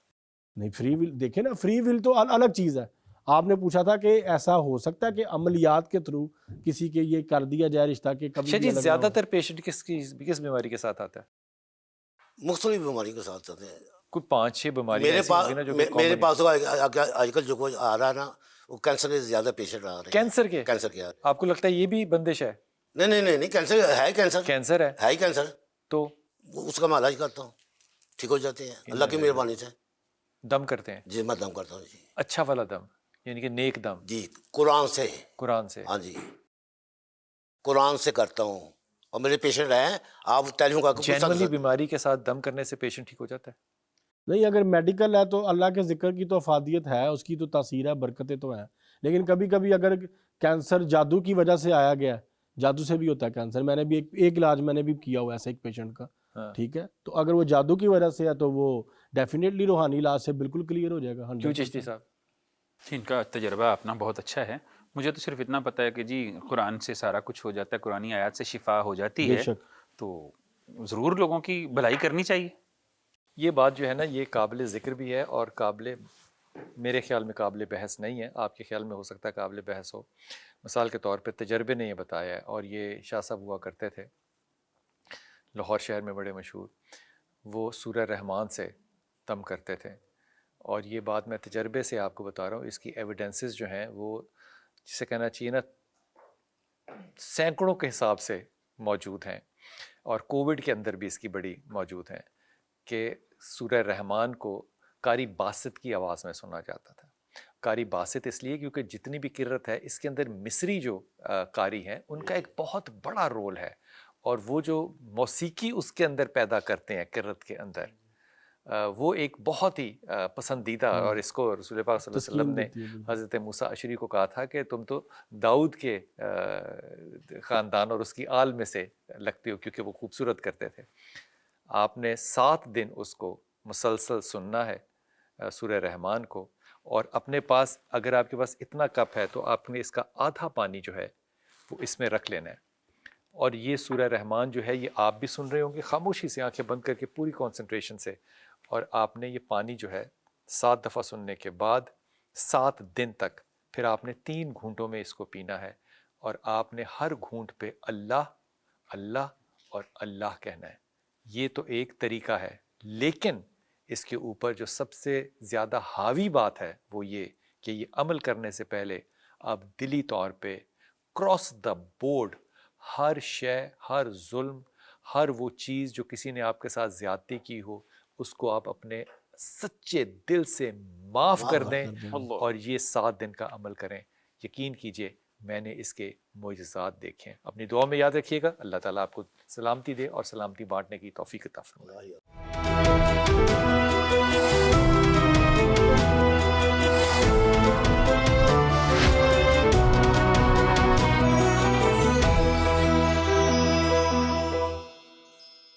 نہیں فری ول دیکھیں نا، فری ول تو الگ چیز ہے۔ آپ نے پوچھا تھا کہ ایسا ہو سکتا ہے کہ عملیات کے تھرو کسی کے یہ کر دیا جائے رشتہ کہ کبھی شاہ بھی جی الگ نہ زیادہ ہو؟ تر پیشنٹ کس بیماری کے ساتھ آتا ہے؟ مختلف بیماری کے ساتھ آتے ہیں۔ کوئی 5-6 بیماریاں میرے ایسی پاس ہوگی نا جو میرے کامن ہے۔ پاس آج کل جو کوئی آ رہا ہے نا، وہ کینسر کے زیادہ پیشنٹ آ رہے ہیں۔ کینسر کے؟ کینسر کے آ رہے آپ کو لگتا ہے یہ بھی بندش ہے؟ ہیں۔ نہیں، کینسر ہے، کینسر ہے ہی کینسر، تو وہ اس کا میں علاج کرتا ہوں، ٹھیک ہو جاتے ہیں اللہ کی مہربانی سے۔ دم کرتے ہیں؟ جی میں دم کرتا ہوں جی۔ اچھا والا دم یعنی کہ نیک دم؟ جی قرآن سے۔ قرآن سے؟ ہاں جی قرآن سے کرتا ہوں، اور میرے پیشنٹ ہیں، آپ ٹیلی فون کر کے پوچھ جینولی سکتے ہیں۔ بیماری کے ساتھ دم کرنے سے پیشنٹ ٹھیک ہو جاتا ہے؟ نہیں، اگر میڈیکل ہے تو اللہ کے ذکر کی تو افادیت ہے، اس کی تو تاثیر ہے، برکتیں تو ہیں، لیکن کبھی کبھی اگر کینسر جادو کی وجہ سے آیا گیا ہے، جادو سے بھی ہوتا ہے کینسر، میں نے بھی ایک علاج میں نے بھی کیا ہوا ایسا ایک پیشنٹ کا، ہاں۔ ٹھیک ہے، تو اگر وہ جادو کی وجہ سے ہے تو وہ ڈیفینیٹلی روحانی علاج سے بالکل کلیئر ہو جائے گا۔ کیوں چشتی صاحب؟ ان کا تجربہ اپنا بہت اچھا ہے، مجھے تو صرف اتنا پتہ ہے کہ جی قرآن سے سارا کچھ ہو جاتا ہے، قرآنی آیات سے شفا ہو جاتی بے ہے، شک۔ تو ضرور لوگوں کی بھلائی کرنی چاہیے۔ یہ بات جو ہے نا یہ قابل ذکر بھی ہے اور میرے خیال میں قابل بحث نہیں ہے، آپ کے خیال میں ہو سکتا ہے قابل بحث ہو۔ مثال کے طور پہ تجربے نے یہ بتایا ہے، اور یہ شاہ صاحب ہوا کرتے تھے لاہور شہر میں بڑے مشہور، وہ سورہ رحمان سے دم کرتے تھے، اور یہ بات میں تجربے سے آپ کو بتا رہا ہوں، اس کی ایویڈنسز جو ہیں وہ جسے کہنا چاہیے نا سینکڑوں کے حساب سے موجود ہیں، اور کووڈ کے اندر بھی اس کی بڑی موجود ہیں کہ سورہ رحمان کو قاری باسط کی آواز میں سنا جاتا تھا۔ قاری باسط اس لیے کیونکہ جتنی بھی قرت ہے اس کے اندر مصری جو قاری ہیں ان کا ایک بہت بڑا رول ہے، اور وہ جو موسیقی اس کے اندر پیدا کرتے ہیں قرت کے اندر، وہ ایک بہت ہی پسندیدہ، اور اس کو رسول پاک صلی اللہ علیہ وسلم نے حضرت موسیٰ اشعری کو کہا تھا کہ تم تو داؤد کے خاندان اور اس کی آل میں سے لگتے ہو، کیونکہ وہ خوبصورت کرتے تھے۔ آپ نے 7 دن اس کو مسلسل سننا ہے سورہ رحمان کو، اور اپنے پاس اگر آپ کے پاس اتنا کپ ہے تو آپ نے اس کا آدھا پانی جو ہے وہ اس میں رکھ لینا ہے، اور یہ سورہ رحمان جو ہے یہ آپ بھی سن رہے ہوں گے خاموشی سے، آنکھیں بند کر کے پوری کنسنٹریشن سے، اور آپ نے یہ پانی جو ہے 7 دفعہ سننے کے بعد 7 دن تک پھر آپ نے 3 گھونٹوں میں اس کو پینا ہے، اور آپ نے ہر گھونٹ پہ اللہ اللہ اور اللہ کہنا ہے۔ یہ تو ایک طریقہ ہے، لیکن اس کے اوپر جو سب سے زیادہ حاوی بات ہے وہ یہ کہ یہ عمل کرنے سے پہلے آپ دلی طور پہ کراس دا بورڈ ہر شے، ہر ظلم، ہر وہ چیز جو کسی نے آپ کے ساتھ زیادتی کی ہو اس کو آپ اپنے سچے دل سے معاف کر دیں، اور یہ 7 دن کا عمل کریں۔ یقین کیجئے میں نے اس کے معجزات دیکھے ہیں. اپنی دعا میں یاد رکھیے گا. اللہ تعالیٰ آپ کو سلامتی دے اور سلامتی بانٹنے کی توفیق عطا فرمائے.